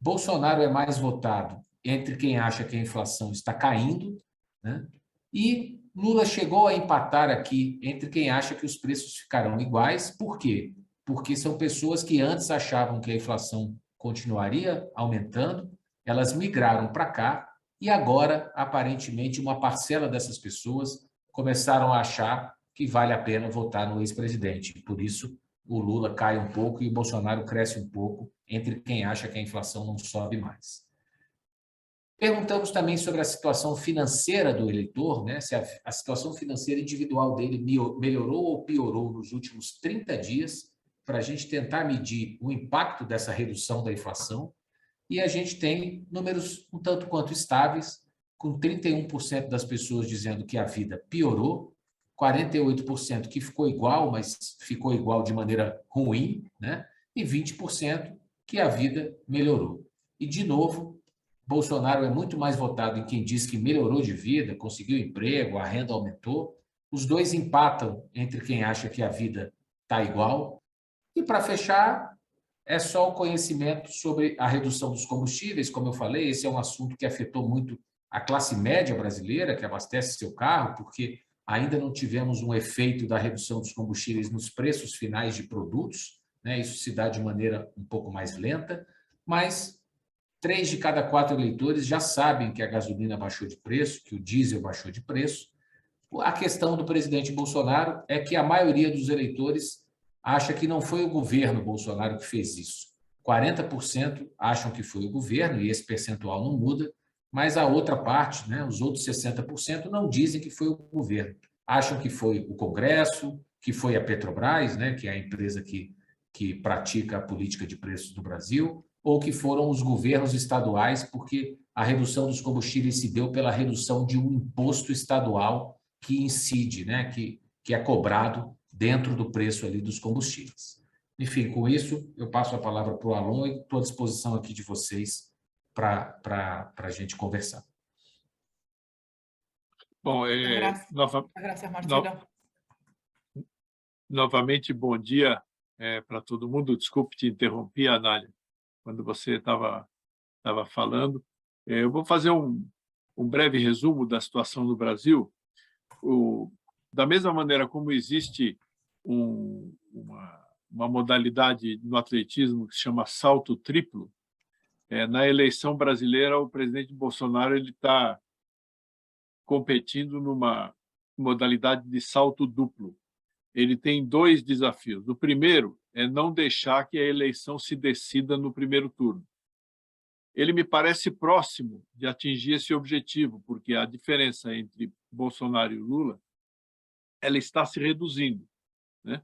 Bolsonaro é mais votado entre quem acha que a inflação está caindo, né? E Lula chegou a empatar aqui entre quem acha que os preços ficarão iguais. Por quê? Porque são pessoas que antes achavam que a inflação continuaria aumentando, elas migraram para cá e agora, aparentemente, uma parcela dessas pessoas começaram a achar que vale a pena votar no ex-presidente. Por isso, o Lula cai um pouco e o Bolsonaro cresce um pouco entre quem acha que a inflação não sobe mais. Perguntamos também sobre a situação financeira do eleitor, né? Se a situação financeira individual dele melhorou ou piorou nos últimos 30 dias, para a gente tentar medir o impacto dessa redução da inflação. E a gente tem números um tanto quanto estáveis, com 31% das pessoas dizendo que a vida piorou, 48% que ficou igual, mas ficou igual de maneira ruim, né? E 20% que a vida melhorou. E, de novo, Bolsonaro é muito mais votado em quem diz que melhorou de vida, conseguiu emprego, a renda aumentou. Os dois empatam entre quem acha que a vida está igual. E, para fechar, é só o conhecimento sobre a redução dos combustíveis. Como eu falei, esse é um assunto que afetou muito a classe média brasileira, que abastece seu carro, porque ainda não tivemos um efeito da redução dos combustíveis nos preços finais de produtos, né? Isso se dá de maneira um pouco mais lenta, mas 3 de cada 4 eleitores já sabem que a gasolina baixou de preço, que o diesel baixou de preço. A questão do presidente Bolsonaro é que a maioria dos eleitores acha que não foi o governo Bolsonaro que fez isso. 40% acham que foi o governo, e esse percentual não muda, mas a outra parte, né, os outros 60%, não dizem que foi o governo. Acham que foi o Congresso, que foi a Petrobras, né, que é a empresa que pratica a política de preços do Brasil, ou que foram os governos estaduais, porque a redução dos combustíveis se deu pela redução de um imposto estadual que incide, né, que é cobrado dentro do preço ali dos combustíveis. Enfim, com isso, eu passo a palavra para o Alon e estou à disposição aqui de vocês para a gente conversar. Bom, novamente, bom dia para todo mundo. Desculpe te interromper, Anália, quando você estava falando. Eu vou fazer um breve resumo da situação no Brasil. Da mesma maneira como existe uma modalidade no atletismo que se chama salto triplo, na eleição brasileira, o presidente Bolsonaro está competindo numa modalidade de salto duplo. Ele tem 2 desafios. O primeiro é não deixar que a eleição se decida no primeiro turno. Ele me parece próximo de atingir esse objetivo, porque a diferença entre Bolsonaro e Lula ela está se reduzindo, né?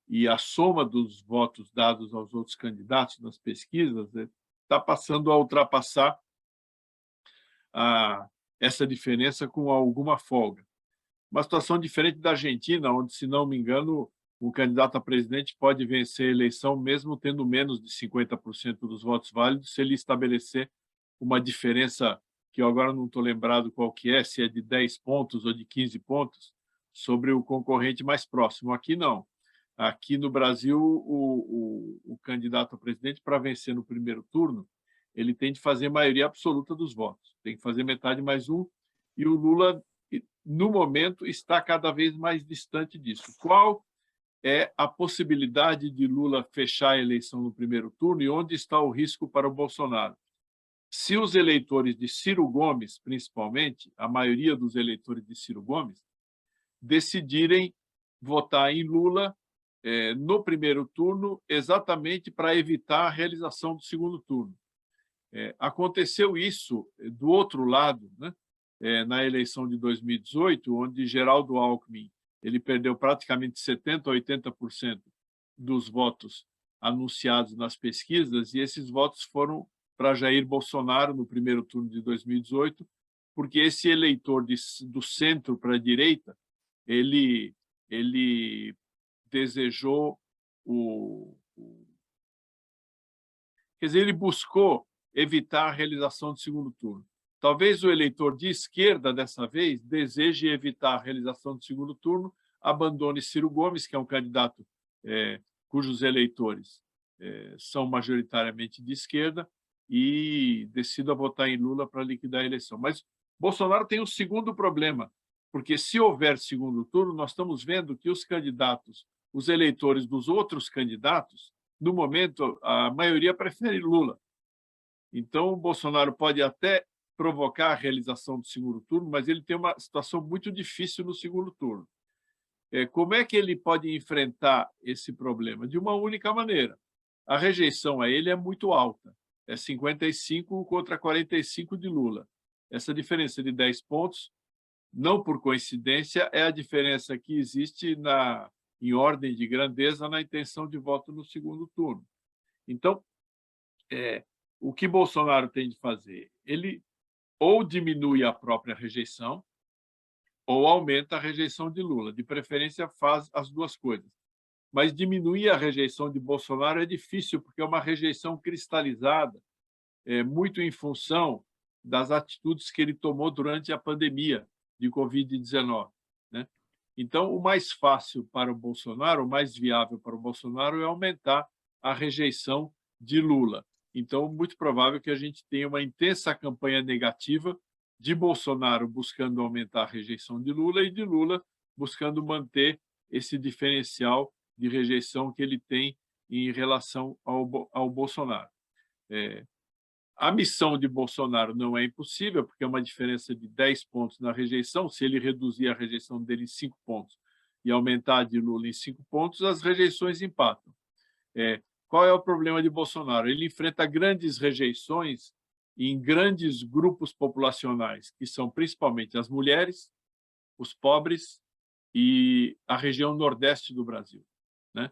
E a soma dos votos dados aos outros candidatos nas pesquisas está passando a ultrapassar essa diferença com alguma folga. Uma situação diferente da Argentina, onde, se não me engano, o candidato a presidente pode vencer a eleição mesmo tendo menos de 50% dos votos válidos, se ele estabelecer uma diferença que eu agora não estou lembrado qual que é, se é de 10 pontos ou de 15 pontos, sobre o concorrente mais próximo. Aqui não. Aqui no Brasil, o candidato a presidente, para vencer no primeiro turno, ele tem de fazer maioria absoluta dos votos. Tem que fazer metade mais um, e o Lula no momento, está cada vez mais distante disso. Qual é a possibilidade de Lula fechar a eleição no primeiro turno e onde está o risco para o Bolsonaro? Se os eleitores de Ciro Gomes, principalmente, a maioria dos eleitores de Ciro Gomes, decidirem votar em Lula no primeiro turno, exatamente para evitar a realização do segundo turno. Aconteceu isso do outro lado, né? Na eleição de 2018, onde Geraldo Alckmin ele perdeu praticamente 70% a 80% dos votos anunciados nas pesquisas, e esses votos foram para Jair Bolsonaro no primeiro turno de 2018, porque esse eleitor do centro para a direita, ele desejou quer dizer, ele buscou evitar a realização do segundo turno. Talvez o eleitor de esquerda, dessa vez, deseje evitar a realização do segundo turno, abandone Ciro Gomes, que é um candidato cujos eleitores são majoritariamente de esquerda, e decida votar em Lula para liquidar a eleição. Mas Bolsonaro tem um segundo problema, porque se houver segundo turno, nós estamos vendo que os candidatos, os eleitores dos outros candidatos, no momento, a maioria prefere Lula. Então, o Bolsonaro pode até provocar a realização do segundo turno, mas ele tem uma situação muito difícil no segundo turno. Como é que ele pode enfrentar esse problema? De uma única maneira. A rejeição a ele é muito alta. É 55 contra 45 de Lula. Essa diferença de 10 pontos, não por coincidência, é a diferença que existe em ordem de grandeza na intenção de voto no segundo turno. Então, o que Bolsonaro tem de fazer? Ele ou diminui a própria rejeição, ou aumenta a rejeição de Lula. De preferência, faz as duas coisas. Mas diminuir a rejeição de Bolsonaro é difícil, porque é uma rejeição cristalizada, muito em função das atitudes que ele tomou durante a pandemia de Covid-19. Né? Então, o mais fácil para o Bolsonaro, o mais viável para o Bolsonaro é aumentar a rejeição de Lula. Então, muito provável que a gente tenha uma intensa campanha negativa de Bolsonaro buscando aumentar a rejeição de Lula e de Lula buscando manter esse diferencial de rejeição que ele tem em relação ao Bolsonaro. A missão de Bolsonaro não é impossível, porque é uma diferença de 10 pontos na rejeição. Se ele reduzir a rejeição dele em 5 pontos e aumentar a de Lula em 5 pontos, as rejeições empatam. Qual é o problema de Bolsonaro? Ele enfrenta grandes rejeições em grandes grupos populacionais, que são principalmente as mulheres, os pobres e a região nordeste do Brasil. Né?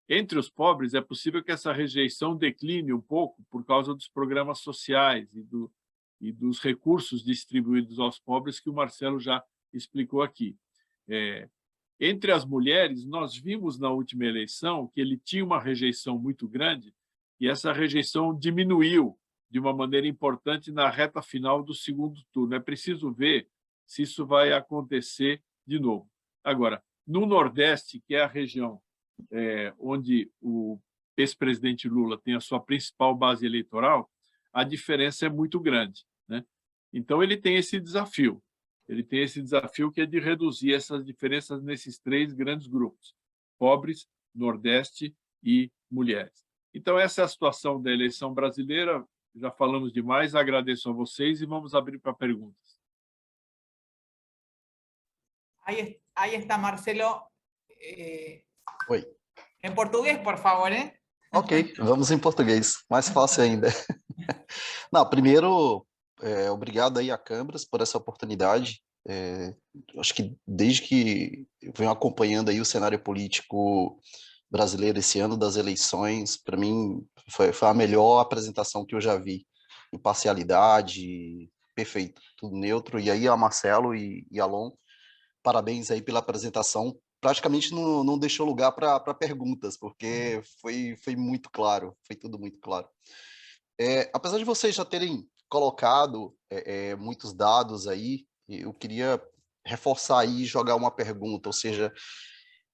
Entre os pobres, é possível que essa rejeição decline um pouco por causa dos programas sociais e dos recursos distribuídos aos pobres, que o Marcelo já explicou aqui. Entre as mulheres, nós vimos na última eleição que ele tinha uma rejeição muito grande e essa rejeição diminuiu de uma maneira importante na reta final do segundo turno. É preciso ver se isso vai acontecer de novo. Agora, no Nordeste, que é a região onde o ex-presidente Lula tem a sua principal base eleitoral, a diferença é muito grande. Né? Então, ele tem esse desafio. Ele tem esse desafio que é de reduzir essas diferenças nesses 3 grandes grupos: pobres, Nordeste e mulheres. Então, essa é a situação da eleição brasileira. Já falamos demais, agradeço a vocês e vamos abrir para perguntas. Ahí está, Marcelo. Oi. Em português, por favor, Ok, vamos em português, mais fácil ainda. Não, primeiro, obrigado aí a Câmaras por essa oportunidade. Acho que desde que eu venho acompanhando aí o cenário político brasileiro esse ano das eleições, para mim foi a melhor apresentação que eu já vi. Imparcialidade, perfeito, tudo neutro. E aí a Marcelo e Alon, parabéns aí pela apresentação. Praticamente não deixou lugar para perguntas, porque foi muito claro, foi tudo muito claro. Apesar de vocês já terem colocado muitos dados aí, eu queria reforçar aí e jogar uma pergunta, ou seja,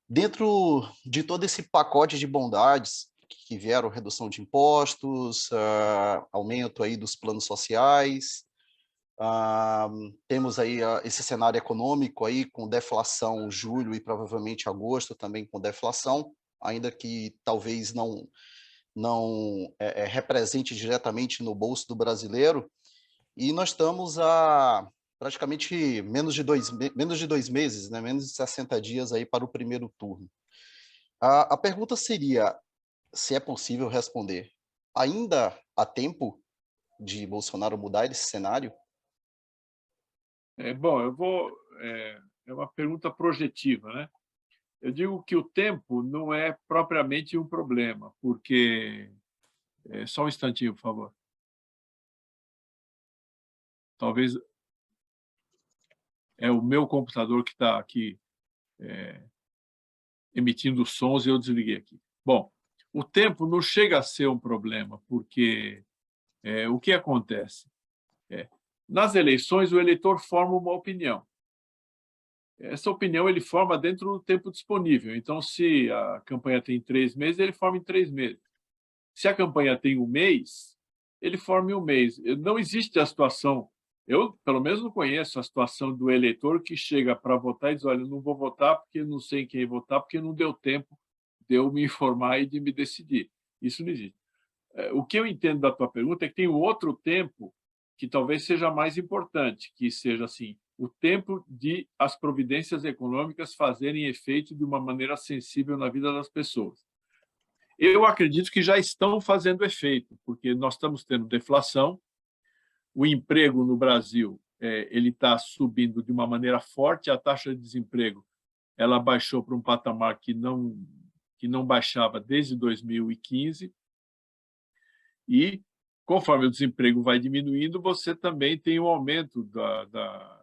dentro de todo esse pacote de bondades que vieram, redução de impostos, aumento aí dos planos sociais, Temos aí esse cenário econômico aí com deflação julho e provavelmente agosto também com deflação, ainda que talvez não represente diretamente no bolso do brasileiro. E nós estamos a praticamente menos de 2 meses, né? Menos de 60 dias aí para o primeiro turno. A pergunta seria, se é possível responder, ainda há tempo de Bolsonaro mudar esse cenário? Bom, é uma pergunta projetiva, né? Eu digo que o tempo não é propriamente um problema, porque... só um instantinho, por favor. Talvez é o meu computador que está aqui emitindo sons e eu desliguei aqui. Bom, o tempo não chega a ser um problema, porque o que acontece? Nas eleições, o eleitor forma uma opinião. Essa opinião ele forma dentro do tempo disponível. Então, se a campanha tem 3 meses, ele forma em 3 meses. Se a campanha tem 1 mês, ele forma em 1 mês. Não existe a situação, eu, pelo menos, não conheço a situação do eleitor que chega para votar e diz, olha, eu não vou votar porque não sei em quem votar, porque não deu tempo de eu me informar e de me decidir. Isso não existe. O que eu entendo da tua pergunta é que tem um outro tempo que talvez seja mais importante, que seja assim, o tempo de as providências econômicas fazerem efeito de uma maneira sensível na vida das pessoas. Eu acredito que já estão fazendo efeito, porque nós estamos tendo deflação, o emprego no Brasil ele está subindo de uma maneira forte, a taxa de desemprego ela baixou para um patamar que não baixava desde 2015, e conforme o desemprego vai diminuindo, você também tem um aumento da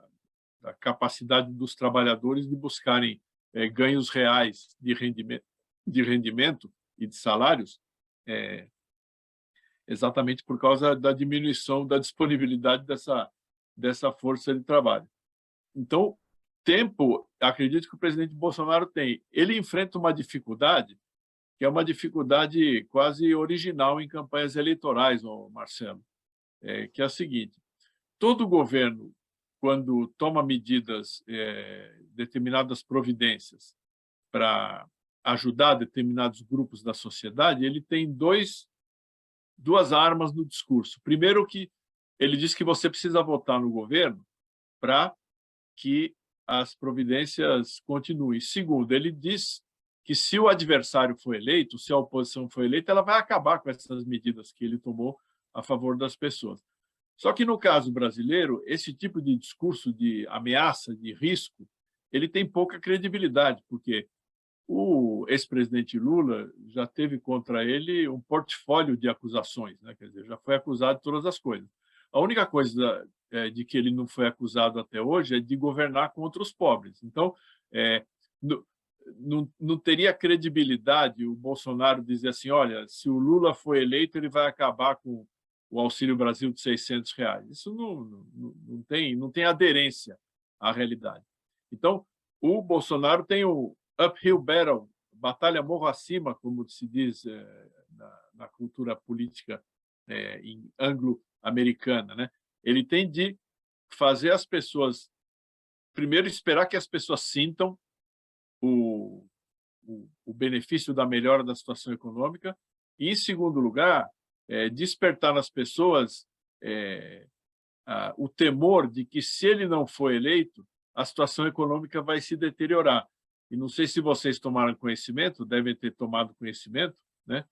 capacidade dos trabalhadores de buscarem ganhos reais de rendimento e de salários, exatamente por causa da diminuição da disponibilidade dessa força de trabalho. Então, tempo, acredito que o presidente Bolsonaro tem. Ele enfrenta uma dificuldade, que é uma dificuldade quase original em campanhas eleitorais, Marcelo, que é a seguinte: todo governo, quando toma medidas, determinadas providências para ajudar determinados grupos da sociedade, ele tem duas armas no discurso. Primeiro, que ele diz que você precisa votar no governo para que as providências continuem. Segundo, ele diz que se o adversário for eleito, se a oposição for eleita, ela vai acabar com essas medidas que ele tomou a favor das pessoas. Só que, no caso brasileiro, esse tipo de discurso de ameaça, de risco, ele tem pouca credibilidade, porque o ex-presidente Lula já teve contra ele um portfólio de acusações, né? Quer dizer, já foi acusado de todas as coisas. A única coisa de que ele não foi acusado até hoje é de governar contra os pobres. Então, não teria credibilidade o Bolsonaro dizer assim, olha, se o Lula for eleito, ele vai acabar com o Auxílio Brasil de R$600. Isso não tem aderência à realidade. Então, o Bolsonaro tem o uphill battle, batalha morro acima, como se diz na cultura política em anglo-americana, né? Ele tem de fazer as pessoas, primeiro, esperar que as pessoas sintam o benefício da melhora da situação econômica e, em segundo lugar, despertar nas pessoas o temor de que, se ele não for eleito, a situação econômica vai se deteriorar. E não sei se vocês tomaram conhecimento, devem ter tomado conhecimento, né?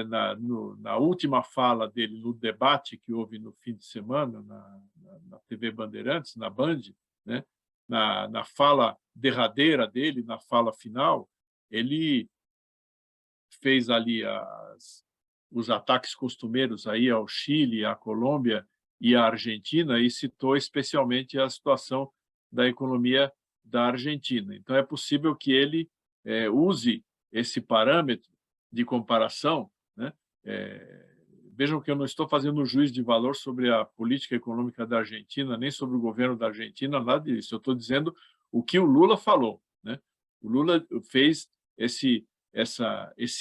Na última fala dele, no debate que houve no fim de semana, na TV Bandeirantes, na Band, né? Na fala derradeira dele, na fala final, ele fez ali os ataques costumeiros aí ao Chile, à Colômbia e à Argentina, e citou especialmente a situação da economia da Argentina. Então, é possível que ele use esse parâmetro de comparação, né? Vejam que eu não estou fazendo um juízo de valor sobre a política econômica da Argentina, nem sobre o governo da Argentina, nada disso. Eu estou dizendo o que o Lula falou, né? O Lula fez esse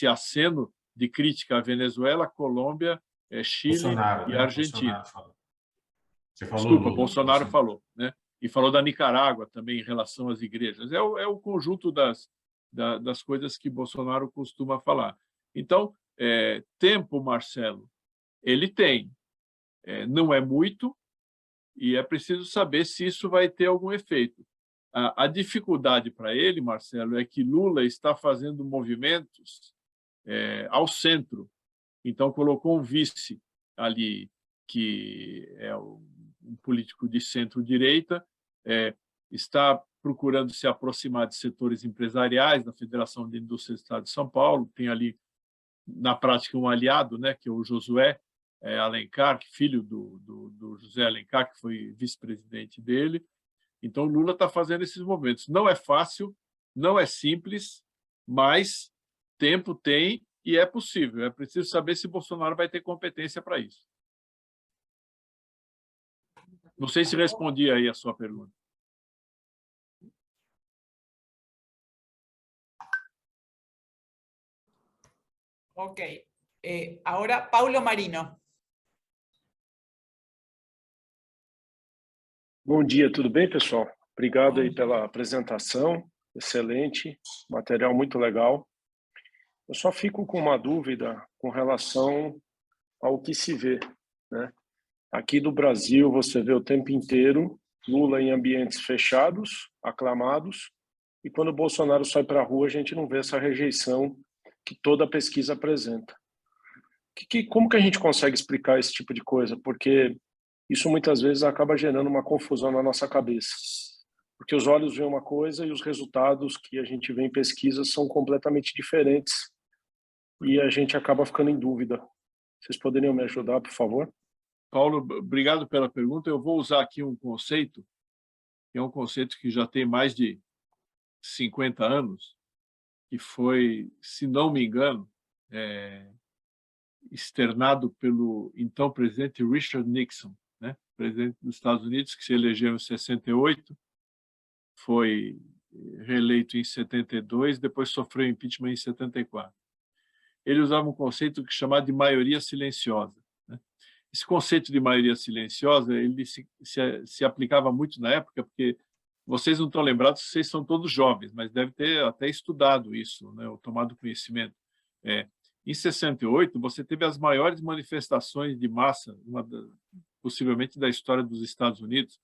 aceno de crítica à Venezuela, Colômbia, Chile e Argentina. Você falou Desculpa, Lula. Bolsonaro falou, né? E falou da Nicarágua também em relação às igrejas. É o conjunto das coisas que Bolsonaro costuma falar. Então, tempo, Marcelo, ele tem. Não é muito, e é preciso saber se isso vai ter algum efeito. A dificuldade para ele, Marcelo, é que Lula está fazendo movimentos ao centro. Então, colocou um vice ali, que é um político de centro-direita, está procurando se aproximar de setores empresariais, da Federação de Indústria do Estado de São Paulo, tem ali, na prática, um aliado, né, que é o Josué Alencar, filho do José Alencar, que foi vice-presidente dele. Então, Lula está fazendo esses movimentos. Não é fácil, não é simples, mas tempo tem e é possível. É preciso saber se Bolsonaro vai ter competência para isso. Não sei se respondi aí a sua pergunta. Ok. Ahora, Paulo Marino. Bom dia, tudo bem, pessoal? Obrigado aí pela apresentação, excelente, material muito legal. Eu só fico com uma dúvida com relação ao que se vê, né? Aqui do Brasil, você vê o tempo inteiro Lula em ambientes fechados, aclamados, e quando o Bolsonaro sai para a rua, a gente não vê essa rejeição que toda pesquisa apresenta. Como que a gente consegue explicar esse tipo de coisa? Porque isso muitas vezes acaba gerando uma confusão na nossa cabeça. Porque os olhos veem uma coisa e os resultados que a gente vê em pesquisas são completamente diferentes e a gente acaba ficando em dúvida. Vocês poderiam me ajudar, por favor? Paulo, obrigado pela pergunta. Eu vou usar aqui um conceito, que é um conceito que já tem mais de 50 anos, que foi, se não me engano, externado pelo então presidente Richard Nixon, né? Presidente dos Estados Unidos, que se elegeu em 68, foi reeleito em 72, depois sofreu impeachment em 74. Ele usava um conceito que chamava de maioria silenciosa, né? Esse conceito de maioria silenciosa ele se aplicava muito na época, porque vocês não estão lembrados, vocês são todos jovens, mas devem ter até estudado isso, né, ou tomado conhecimento. Em 68, você teve as maiores manifestações de massa, possivelmente da história dos Estados Unidos,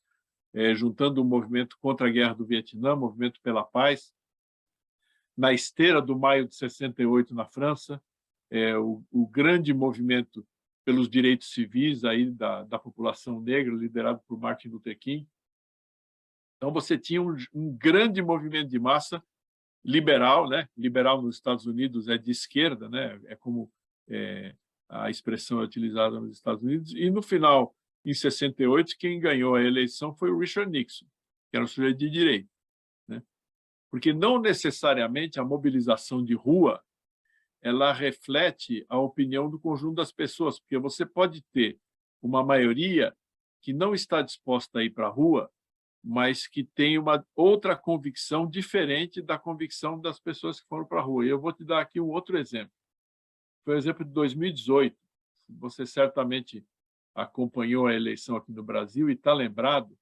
juntando o movimento contra a Guerra do Vietnã, movimento pela paz, na esteira do Maio de 68 na França, o grande movimento pelos direitos civis aí da população negra, liderado por Martin Luther King. Então, você tinha um grande movimento de massa liberal, né? Liberal nos Estados Unidos é de esquerda, né? É como a expressão é utilizada nos Estados Unidos. E, no final, em 68, quem ganhou a eleição foi o Richard Nixon, que era um sujeito de direita, né? Porque não necessariamente a mobilização de rua ela reflete a opinião do conjunto das pessoas, porque você pode ter uma maioria que não está disposta a ir para a rua, mas que tem uma outra convicção diferente da convicção das pessoas que foram para a rua. E eu vou te dar aqui um outro exemplo. Foi o exemplo de 2018. Você certamente acompanhou a eleição aqui no Brasil e está lembrado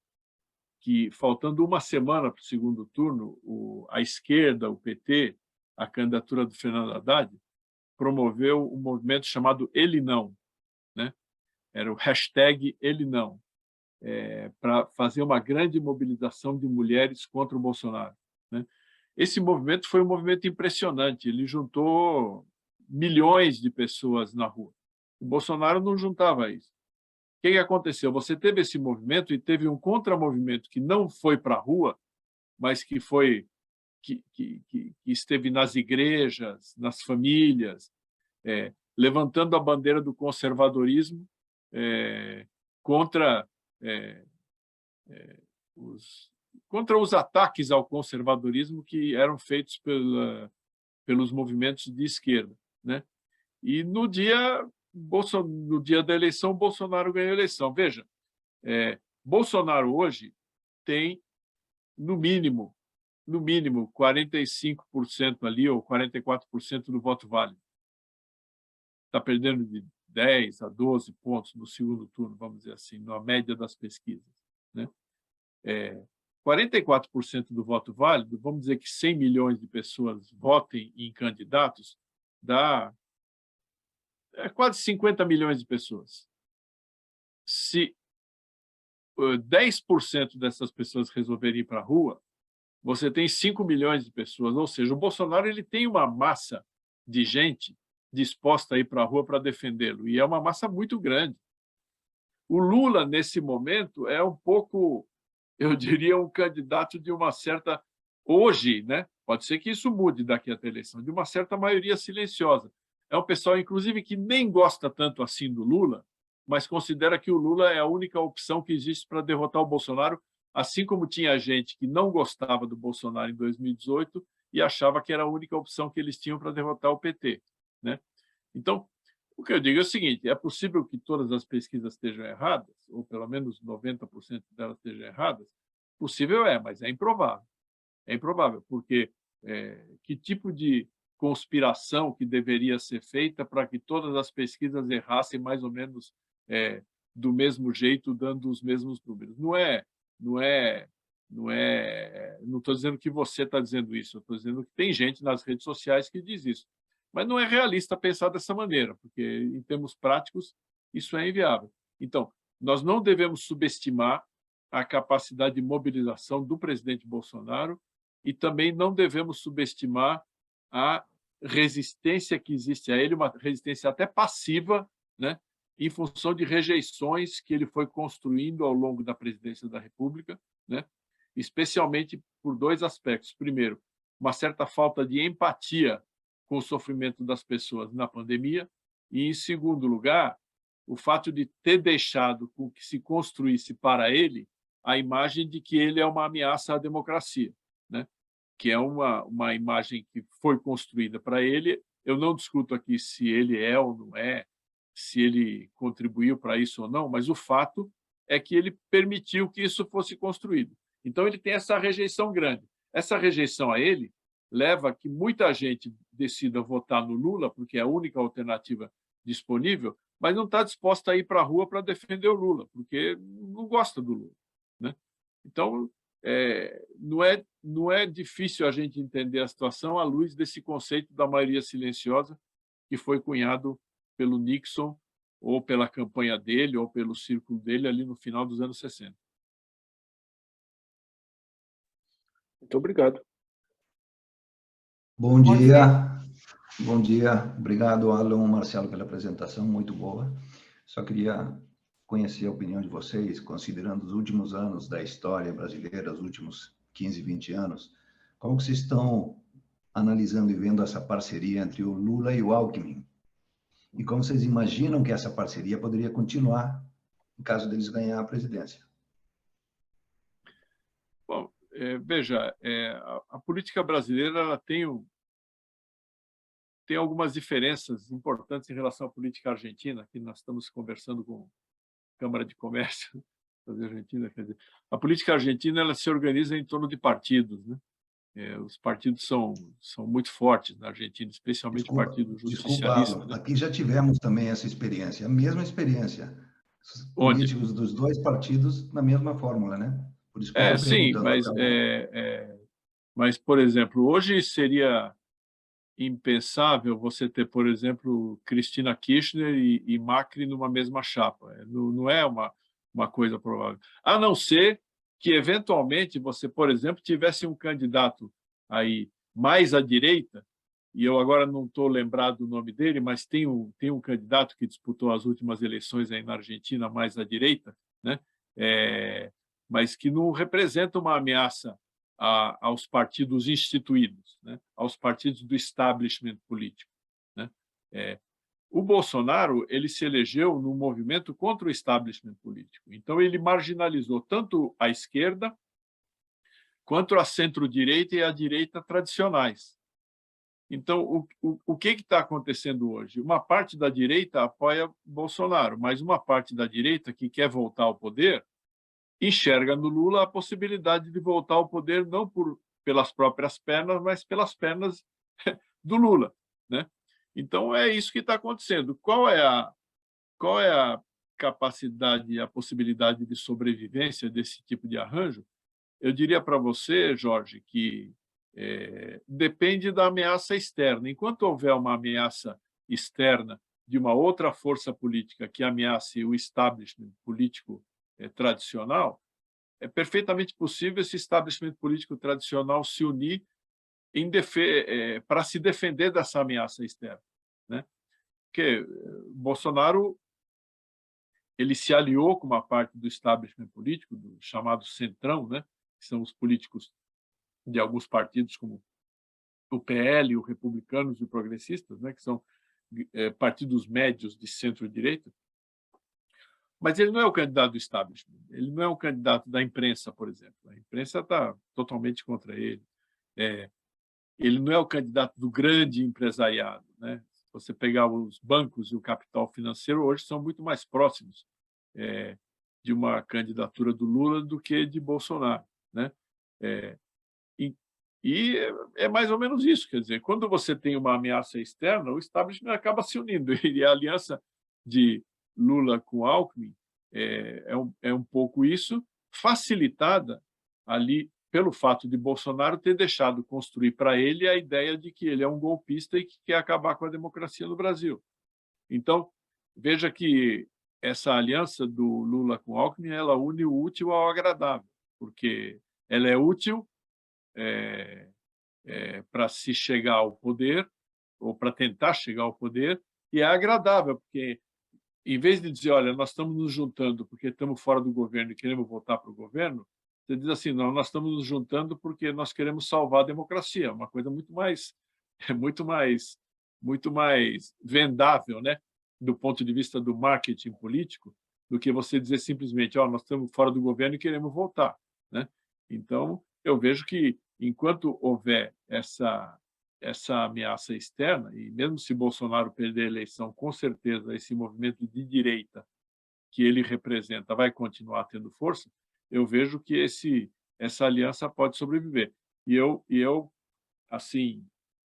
que, faltando uma semana para o segundo turno, a esquerda, o PT, a candidatura do Fernando Haddad, promoveu um movimento chamado Ele Não, né? Era o hashtag Ele Não, para fazer uma grande mobilização de mulheres contra o Bolsonaro, né? Esse movimento foi um movimento impressionante, ele juntou milhões de pessoas na rua. O Bolsonaro não juntava isso. O que aconteceu? Você teve esse movimento e teve um contramovimento que não foi para a rua, mas que foi que esteve nas igrejas, nas famílias, levantando a bandeira do conservadorismo contra os ataques ao conservadorismo que eram feitos pelos movimentos de esquerda, né? E no dia da eleição, Bolsonaro ganhou a eleição. Veja, Bolsonaro hoje tem, no mínimo 45% ali, ou 44% do voto válido. Está perdendo 10 a 12 pontos no segundo turno, vamos dizer assim, na média das pesquisas, né? 44% do voto válido, vamos dizer que 100 milhões de pessoas votem em candidatos, dá quase 50 milhões de pessoas. Se 10% dessas pessoas resolverem ir para a rua, você tem 5 milhões de pessoas, ou seja, o Bolsonaro ele tem uma massa de gente disposta a ir para a rua para defendê-lo, e é uma massa muito grande. O Lula, nesse momento, é um pouco, eu diria, um candidato de uma certa, hoje, né? Pode ser que isso mude daqui até a eleição, de uma certa maioria silenciosa. É um pessoal, inclusive, que nem gosta tanto assim do Lula, mas considera que o Lula é a única opção que existe para derrotar o Bolsonaro, assim como tinha gente que não gostava do Bolsonaro em 2018 e achava que era a única opção que eles tinham para derrotar o PT, né? Então, o que eu digo é o seguinte, é possível que todas as pesquisas estejam erradas, ou pelo menos 90% delas estejam erradas? Possível mas é improvável. É improvável, porque que tipo de conspiração que deveria ser feita para que todas as pesquisas errassem mais ou menos do mesmo jeito, dando os mesmos números? Não estou dizendo que você está dizendo isso, eu estou dizendo que tem gente nas redes sociais que diz isso. Mas não é realista pensar dessa maneira, porque, em termos práticos, isso é inviável. Então, nós não devemos subestimar a capacidade de mobilização do presidente Bolsonaro e também não devemos subestimar a resistência que existe a ele, uma resistência até passiva, né, em função de rejeições que ele foi construindo ao longo da presidência da República, né, especialmente por dois aspectos. Primeiro, uma certa falta de empatia com o sofrimento das pessoas na pandemia, e, em segundo lugar, o fato de ter deixado com que se construísse para ele a imagem de que ele é uma ameaça à democracia, né? Que é uma imagem que foi construída para ele. Eu não discuto aqui se ele é ou não é, se ele contribuiu para isso ou não, mas o fato é que ele permitiu que isso fosse construído. Então, ele tem essa rejeição grande. Essa rejeição a ele leva a que muita gente decida votar no Lula, porque é a única alternativa disponível, mas não está disposta a ir para a rua para defender o Lula, porque não gosta do Lula, né? Então, não é difícil a gente entender a situação à luz desse conceito da maioria silenciosa que foi cunhado pelo Nixon, ou pela campanha dele, ou pelo círculo dele ali no final dos anos 60. Muito obrigado. Bom dia. Bom dia. Obrigado, Alan, Marcelo, pela apresentação, muito boa. Só queria conhecer a opinião de vocês, considerando os últimos anos da história brasileira, os últimos 15, 20 anos, como que vocês estão analisando e vendo essa parceria entre o Lula e o Alckmin? E como vocês imaginam que essa parceria poderia continuar em caso deles ganhar a presidência? Bom, veja, a política brasileira ela tem algumas diferenças importantes em relação à política argentina, que nós estamos conversando com a Câmara de Comércio da Argentina. Quer dizer, a política argentina ela se organiza em torno de partidos, né? Os partidos são muito fortes na Argentina, especialmente o Partido Justicialista. Né? Aqui já tivemos também essa experiência, a mesma experiência. Os políticos dos dois partidos na mesma fórmula, né? Por isso que sim, mas, por exemplo, hoje seria impensável você ter, por exemplo, Cristina Kirchner e Macri numa mesma chapa. Não é uma coisa provável. A não ser que, eventualmente, você, por exemplo, tivesse um candidato aí mais à direita, e eu agora não estou lembrado do nome dele, mas tem um candidato que disputou as últimas eleições aí na Argentina mais à direita, né? Mas que não representa uma ameaça aos partidos instituídos, né? Aos partidos do establishment político, né? O Bolsonaro ele se elegeu num movimento contra o establishment político. Então, ele marginalizou tanto a esquerda quanto a centro-direita e a direita tradicionais. Então, o que está acontecendo hoje? Uma parte da direita apoia Bolsonaro, mas uma parte da direita que quer voltar ao poder enxerga no Lula a possibilidade de voltar ao poder não pelas próprias pernas, mas pelas pernas do Lula, né? Então, é isso que está acontecendo. Qual é qual é a capacidade e a possibilidade de sobrevivência desse tipo de arranjo? Eu diria para você, Jorge, que depende da ameaça externa. Enquanto houver uma ameaça externa de uma outra força política que ameace o establishment político tradicional, é perfeitamente possível esse establishment político tradicional se unir para se defender dessa ameaça externa, né? Porque Bolsonaro ele se aliou com uma parte do establishment político, do chamado centrão, né? Que são os políticos de alguns partidos como o PL, os republicanos e os progressistas, né? Que são partidos médios de centro-direita. Mas ele não é o candidato do establishment, ele não é um candidato da imprensa, por exemplo. A imprensa está totalmente contra ele. Ele não é o candidato do grande empresariado, né? Se você pegar os bancos e o capital financeiro, hoje são muito mais próximos de uma candidatura do Lula do que de Bolsonaro, né? E é mais ou menos isso, quer dizer, quando você tem uma ameaça externa, o establishment acaba se unindo, e a aliança de Lula com Alckmin é um pouco isso, facilitada ali pelo fato de Bolsonaro ter deixado construir para ele a ideia de que ele é um golpista e que quer acabar com a democracia no Brasil. Então, veja que essa aliança do Lula com Alckmin, ela une o útil ao agradável, porque ela é útil para se chegar ao poder, ou para tentar chegar ao poder, e é agradável, porque em vez de dizer, olha, nós estamos nos juntando porque estamos fora do governo e queremos voltar para o governo, você diz assim, não, nós estamos nos juntando porque nós queremos salvar a democracia, uma coisa muito mais vendável, né, do ponto de vista do marketing político, do que você dizer simplesmente, nós estamos fora do governo e queremos voltar, né? Então, eu vejo que enquanto houver essa ameaça externa, e mesmo se Bolsonaro perder a eleição, com certeza esse movimento de direita que ele representa vai continuar tendo força, eu vejo que essa aliança pode sobreviver. E eu, assim,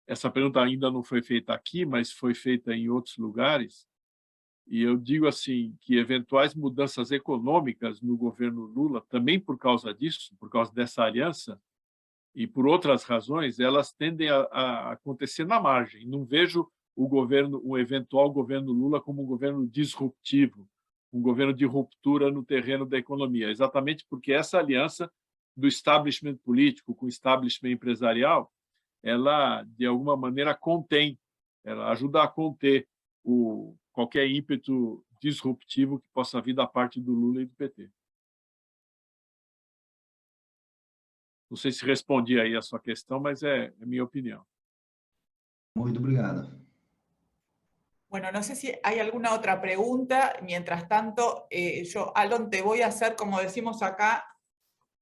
essa pergunta ainda não foi feita aqui, mas foi feita em outros lugares, e eu digo assim que eventuais mudanças econômicas no governo Lula, também por causa disso, por causa dessa aliança, e por outras razões, elas tendem a acontecer na margem. Não vejo o eventual governo Lula como um governo disruptivo, um governo de ruptura no terreno da economia, exatamente porque essa aliança do establishment político com o establishment empresarial, ela, de alguma maneira, ela ajuda a conter qualquer ímpeto disruptivo que possa vir da parte do Lula e do PT. Não sei se respondi aí a sua questão, mas é a minha opinión. Muito obrigado. Bueno, no sé si hay alguna otra pregunta. Mientras tanto, Alon, te voy a hacer, como decimos acá,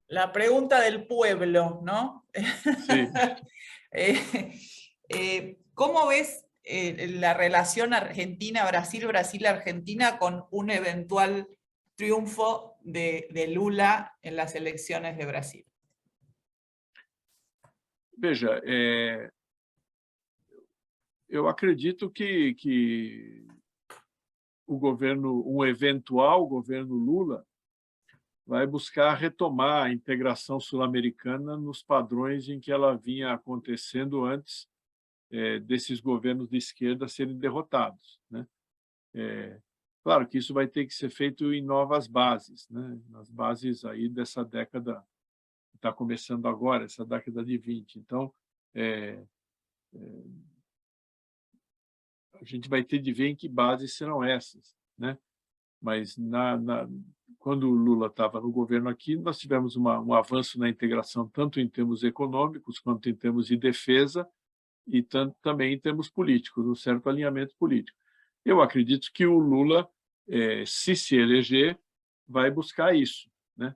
la pregunta del pueblo, ¿no? Sí. ¿Cómo ves la relación Argentina-Brasil, Brasil-Argentina con un eventual triunfo de Lula en las elecciones de Brasil? Veja, eu acredito que um eventual governo Lula vai buscar retomar a integração sul-americana nos padrões em que ela vinha acontecendo antes desses governos de esquerda serem derrotados, né? Claro que isso vai ter que ser feito em novas bases, né? Nas bases aí dessa década que está começando agora, essa década de 20. Então, a gente vai ter de ver em que bases serão essas, né? Mas quando o Lula estava no governo aqui, nós tivemos um avanço na integração, tanto em termos econômicos, quanto em termos de defesa, e também em termos políticos, um certo alinhamento político. Eu acredito que o Lula, se eleger, vai buscar isso, né?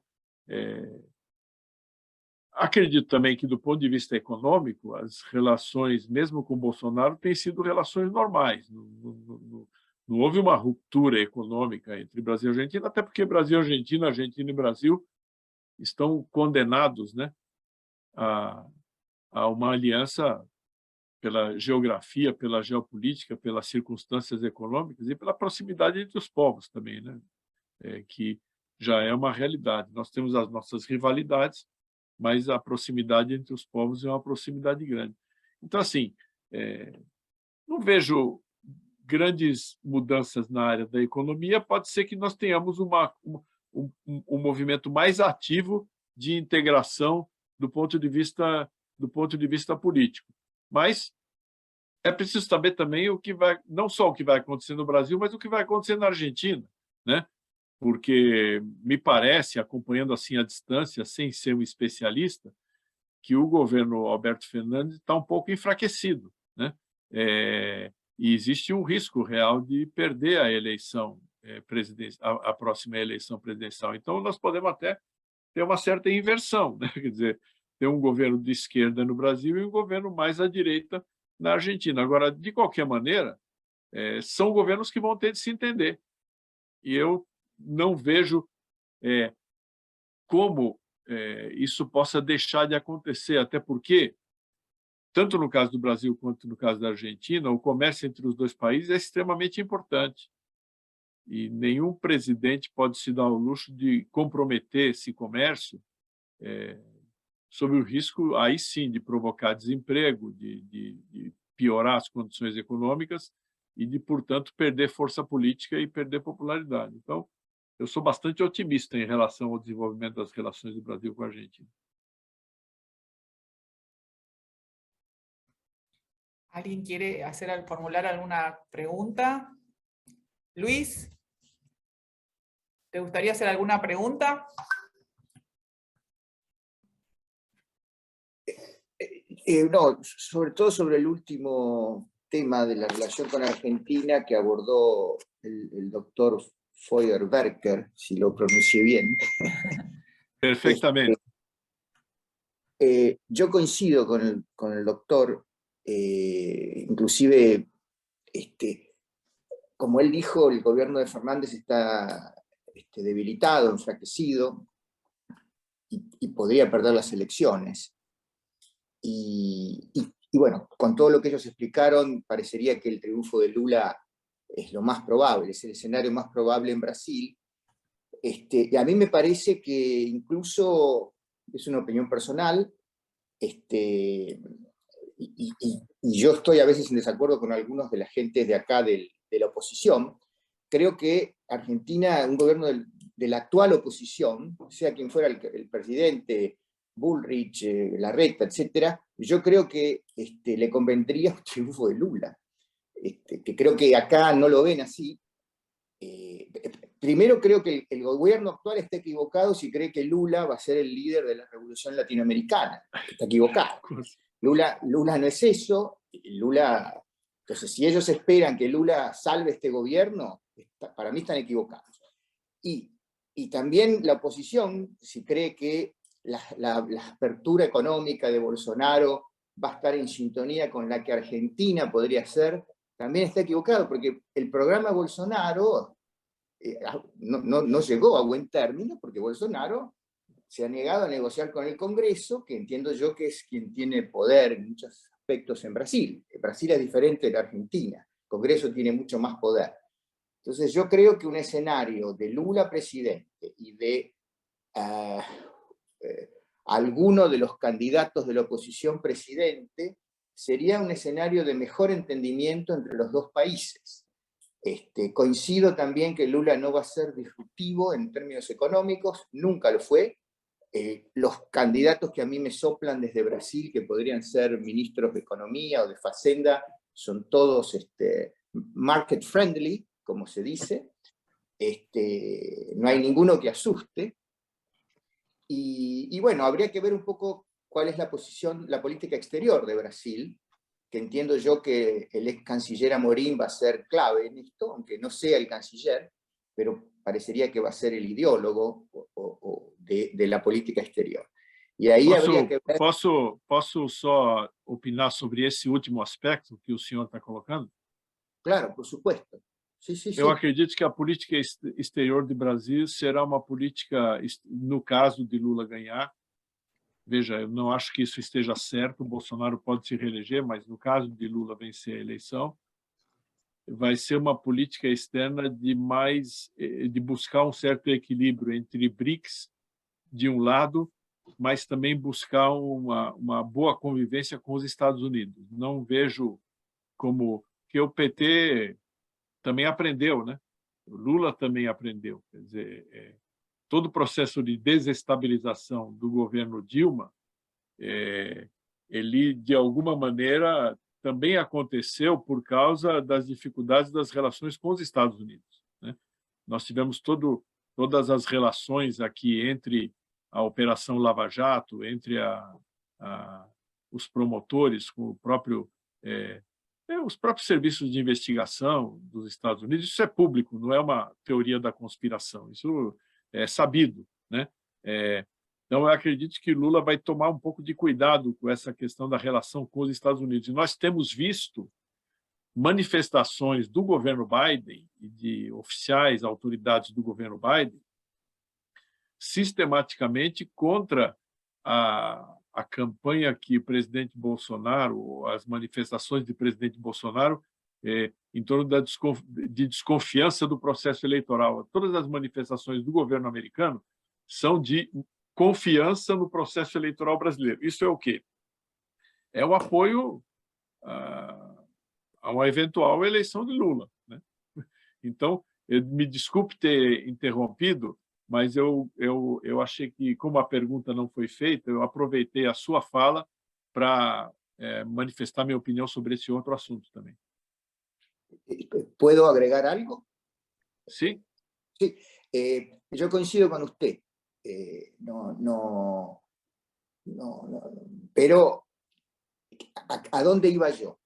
Acredito também que, do ponto de vista econômico, as relações, mesmo com Bolsonaro, têm sido relações normais. Não houve uma ruptura econômica entre Brasil e Argentina, até porque Brasil e Argentina, Argentina e Brasil estão condenados, né, a uma aliança pela geografia, pela geopolítica, pelas circunstâncias econômicas e pela proximidade entre os povos também, né? Que já é uma realidade. Nós temos as nossas rivalidades, mas a proximidade entre os povos é uma proximidade grande. Então, assim, não vejo grandes mudanças na área da economia. Pode ser que nós tenhamos um movimento mais ativo de integração do ponto de vista político. Mas é preciso saber também não só o que vai acontecer no Brasil, mas o que vai acontecer na Argentina, né? Porque me parece, acompanhando assim à distância, sem ser um especialista, que o governo Alberto Fernandes está um pouco enfraquecido, né? E existe um risco real de perder a eleição a próxima eleição presidencial. Então, nós podemos até ter uma certa inversão, né? Quer dizer, ter um governo de esquerda no Brasil e um governo mais à direita na Argentina. Agora, de qualquer maneira, são governos que vão ter de se entender. E eu não vejo como isso possa deixar de acontecer, até porque, tanto no caso do Brasil quanto no caso da Argentina, o comércio entre os dois países é extremamente importante. E nenhum presidente pode se dar ao luxo de comprometer esse comércio sob o risco, aí sim, de provocar desemprego, de piorar as condições econômicas e de, portanto, perder força política e perder popularidade. Então, eu sou bastante otimista em relação ao desenvolvimento das relações do Brasil com a Argentina. ¿Alguien quiere formular alguna pregunta? Luis, ¿te gustaría hacer alguna pregunta? No, sobre todo sobre el último tema de la relación con Argentina que abordó el doctor Feuerwerker, si lo pronuncié bien. Perfectamente. Yo coincido con el doctor, inclusive, como él dijo, el gobierno de Fernández está debilitado, enfraquecido, y podría perder las elecciones. Y bueno, con todo lo que ellos explicaron, parecería que el triunfo de Lula es lo más probable, es el escenario más probable en Brasil. Y a mí me parece que incluso, es una opinión personal, y yo estoy a veces en desacuerdo con algunos de la gente de acá de la oposición. Creo que Argentina, un gobierno de la actual oposición, sea quien fuera el presidente, Bullrich, Larreta, etcétera, yo creo que le convendría un triunfo de Lula. Que creo que acá no lo ven así. Primero creo que el gobierno actual está equivocado si cree que Lula va a ser el líder de la revolución latinoamericana. Está equivocado. Lula no es eso. Entonces, si ellos esperan que Lula salve este gobierno, para mí están equivocados. Y también la oposición, si cree que la apertura económica de Bolsonaro va a estar en sintonía con la que Argentina podría ser, también está equivocado, porque el programa Bolsonaro no llegó a buen término, porque Bolsonaro se ha negado a negociar con el Congreso, que entiendo yo que es quien tiene poder en muchos aspectos en Brasil. Brasil es diferente de la Argentina, el Congreso tiene mucho más poder. Entonces yo creo que un escenario de Lula presidente y de alguno de los candidatos de la oposición presidente sería un escenario de mejor entendimiento entre los dos países. Coincido también que Lula no va a ser disruptivo en términos económicos, nunca lo fue. Los candidatos que a mí me soplan desde Brasil, que podrían ser ministros de Economía o de Facenda, son todos market friendly, como se dice. No hay ninguno que asuste. Y bueno, habría que ver un poco cuál es la posición, la política exterior de Brasil, que entiendo yo que el ex canciller Amorim va a ser clave en esto, aunque no sea el canciller, pero parecería que va a ser el ideólogo de la política exterior. E aí habría que ver... Posso só opinar sobre esse último aspecto que o senhor está colocando? Claro, por supuesto. Eu acredito que a política exterior do Brasil será uma política, no caso de Lula ganhar, Veja, eu não acho que isso esteja certo, o Bolsonaro pode se reeleger, mas no caso de Lula vencer a eleição, vai ser uma política externa de buscar um certo equilíbrio entre BRICS, de um lado, mas também buscar uma boa convivência com os Estados Unidos. Não vejo como que o PT também aprendeu, né? O Lula também aprendeu. Quer dizer, todo o processo de desestabilização do governo Dilma, ele, de alguma maneira, também aconteceu por causa das dificuldades das relações com os Estados Unidos, né? Nós tivemos todas as relações aqui entre a Operação Lava Jato, entre os promotores, com o próprio, os próprios serviços de investigação dos Estados Unidos. Isso é público, não é uma teoria da conspiração, isso é sabido, né? Então, eu acredito que Lula vai tomar um pouco de cuidado com essa questão da relação com os Estados Unidos. E nós temos visto manifestações do governo Biden e de oficiais, autoridades do governo Biden, sistematicamente contra a campanha que o presidente Bolsonaro, as manifestações do presidente Bolsonaro, em torno de desconfiança do processo eleitoral. Todas as manifestações do governo americano são de confiança no processo eleitoral brasileiro. Isso é o quê? É o apoio a uma eventual eleição de Lula, né? Então, me desculpe ter interrompido, mas eu achei que, como a pergunta não foi feita, eu aproveitei a sua fala para manifestar minha opinião sobre esse outro assunto também. ¿Puedo agregar algo? Sim? Sí, yo coincido con usted. Pero ¿a dónde iba yo?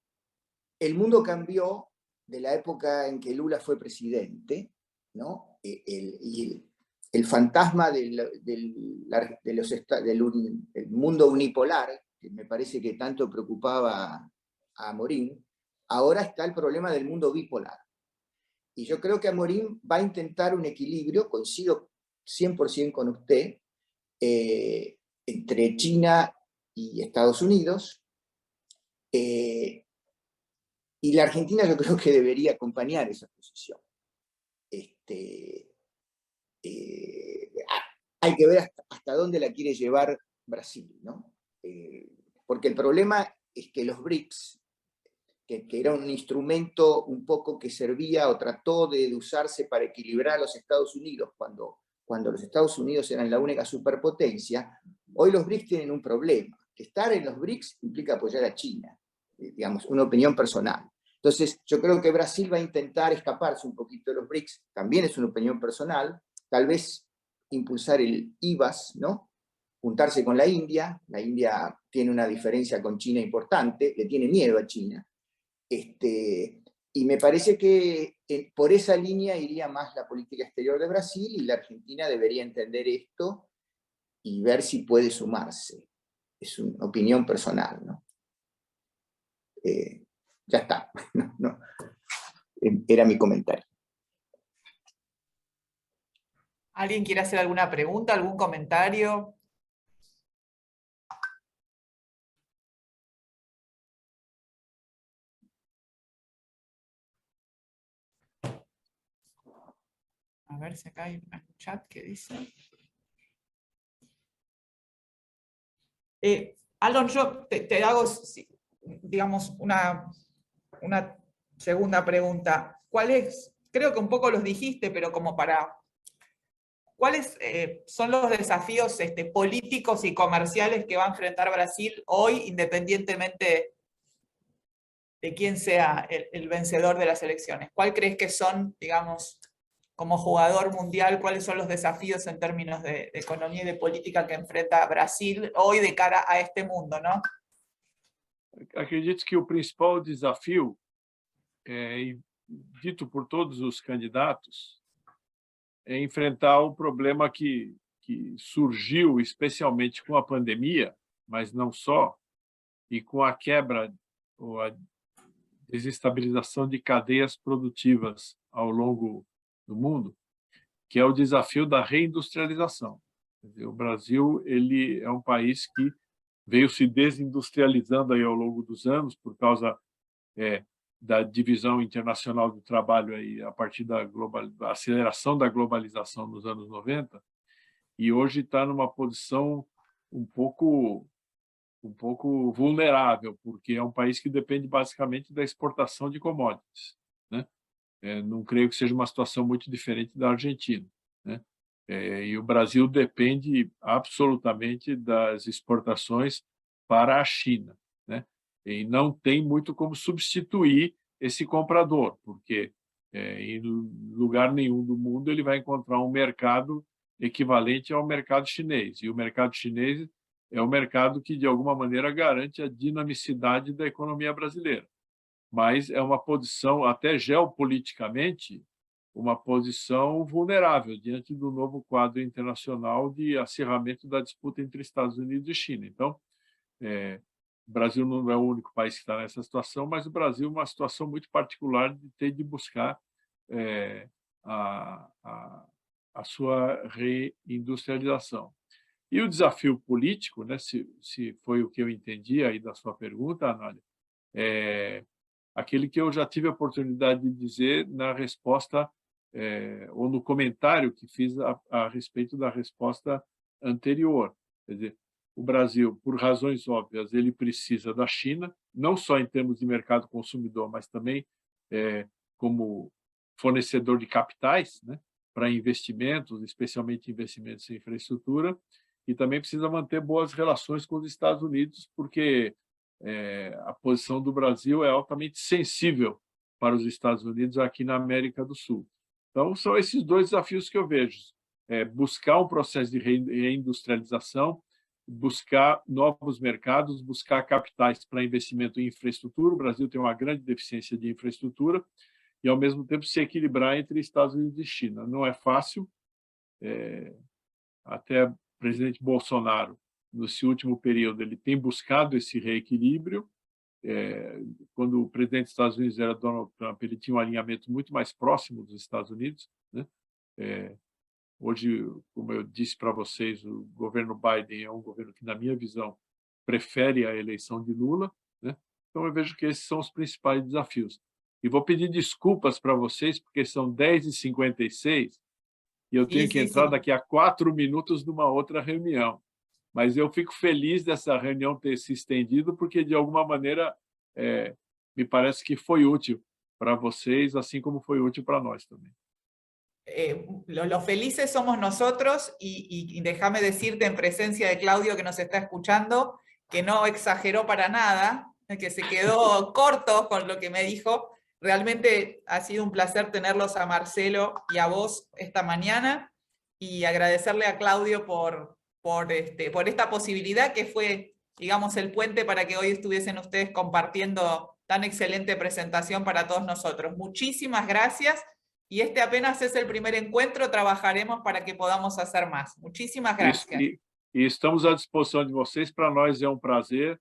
El mundo cambió de la época en que Lula fue presidente, ¿no? El fantasma del mundo unipolar, que me parece que tanto preocupaba a Amorín, ahora está el problema del mundo bipolar. Y yo creo que Amorín va a intentar un equilibrio, coincido 100% con usted, entre China y Estados Unidos, y la Argentina yo creo que debería acompañar esa posición. Hay que ver hasta dónde la quiere llevar Brasil, ¿no? Porque el problema es que los BRICS, que era un instrumento un poco que servía o trató de usarse para equilibrar a los Estados Unidos cuando los Estados Unidos eran la única superpotencia, hoy los BRICS tienen un problema. Estar en los BRICS implica apoyar a China, digamos, una opinión personal. Entonces, yo creo que Brasil va a intentar escaparse un poquito de los BRICS, también es una opinión personal, tal vez impulsar el IVAS, ¿no? Juntarse con la India tiene una diferencia con China importante, le tiene miedo a China, y me parece que por esa línea iría más la política exterior de Brasil, y la Argentina debería entender esto y ver si puede sumarse. Es una opinión personal, ¿no? Ya está. No. Era mi comentario. ¿Alguien quiere hacer alguna pregunta, algún comentario? A ver si acá hay un chat que dice. Alon, yo te hago, digamos, una segunda pregunta. ¿Cuáles, creo que un poco los dijiste, pero como para, ¿cuáles son los desafíos políticos y comerciales que va a enfrentar Brasil hoy, independientemente de quién sea el vencedor de las elecciones? ¿Cuál crees que son, digamos, como jugador mundial, cuáles son los desafíos en términos de economía y de política que enfrenta Brasil hoy de cara a este mundo, ¿no? Acredito que o principal desafio, dito por todos os candidatos, é enfrentar o problema que surgiu especialmente com a pandemia, mas não só, e com a quebra ou a desestabilização de cadeias produtivas ao longo do mundo, que é o desafio da reindustrialização. Quer dizer, o Brasil ele é um país que veio se desindustrializando aí ao longo dos anos por causa da divisão internacional do trabalho aí, a partir da aceleração da globalização nos anos 90, e hoje está numa posição um pouco vulnerável, porque é um país que depende basicamente da exportação de commodities, né? Não creio que seja uma situação muito diferente da Argentina, né? E o Brasil depende absolutamente das exportações para a China, né? E não tem muito como substituir esse comprador, porque em lugar nenhum do mundo ele vai encontrar um mercado equivalente ao mercado chinês. E o mercado chinês é o mercado que, de alguma maneira, garante a dinamicidade da economia brasileira. Mas é uma posição, até geopoliticamente, uma posição vulnerável diante do novo quadro internacional de acirramento da disputa entre Estados Unidos e China. Então, o Brasil não é o único país que está nessa situação, mas o Brasil é uma situação muito particular de ter de buscar a sua reindustrialização. E o desafio político, né, se foi o que eu entendi aí da sua pergunta, Anália, é aquele que eu já tive a oportunidade de dizer na resposta, ou no comentário que fiz a respeito da resposta anterior. Quer dizer, o Brasil, por razões óbvias, ele precisa da China, não só em termos de mercado consumidor, mas também como fornecedor de capitais, né, para investimentos, especialmente investimentos em infraestrutura, e também precisa manter boas relações com os Estados Unidos, porque a posição do Brasil é altamente sensível para os Estados Unidos aqui na América do Sul. Então, são esses dois desafios que eu vejo. Buscar um processo de reindustrialização, buscar novos mercados, buscar capitais para investimento em infraestrutura. O Brasil tem uma grande deficiência de infraestrutura e, ao mesmo tempo, se equilibrar entre Estados Unidos e China. Não é fácil. Até o presidente Bolsonaro, nesse último período, ele tem buscado esse reequilíbrio. Quando o presidente dos Estados Unidos era Donald Trump, ele tinha um alinhamento muito mais próximo dos Estados Unidos, né? Hoje, como eu disse para vocês, o governo Biden é um governo que, na minha visão, prefere a eleição de Lula, né? Então, eu vejo que esses são os principais desafios. E vou pedir desculpas para vocês, porque são 10h56 e eu tenho que entrar daqui a 4 minutos numa outra reunião. Mas eu fico feliz dessa reunião ter se estendido, porque, de alguma maneira, me parece que foi útil para vocês, assim como foi útil para nós também. Los felices somos nosotros y déjame decirte en presencia de Claudio, que nos está escuchando, que no exageró para nada, que se quedó corto con lo que me dijo. Realmente ha sido un placer tenerlos a Marcelo y a vos esta mañana, y agradecerle a Claudio por esta posibilidad que fue, digamos, el puente para que hoy estuviesen ustedes compartiendo tan excelente presentación para todos nosotros. Muchísimas gracias, y este apenas es el primer encuentro, trabajaremos para que podamos hacer más. Muchísimas gracias. E estamos à disposição de vocês. Para nós é um prazer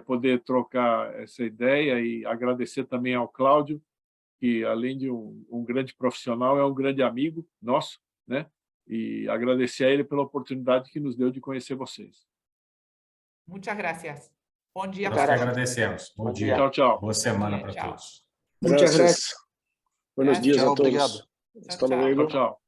poder trocar essa ideia, e agradecer também ao Cláudio, que, além de um grande profissional, é um grande amigo nosso, né? E agradecer a ele pela oportunidade que nos deu de conhecer vocês. Muchas gracias. Bom dia. Nós que agradecemos. Bom dia. Tchau, tchau. Boa semana para todos. Muchas gracias. Buenos días a todos. Obrigado. Hasta luego. Tchau, tchau.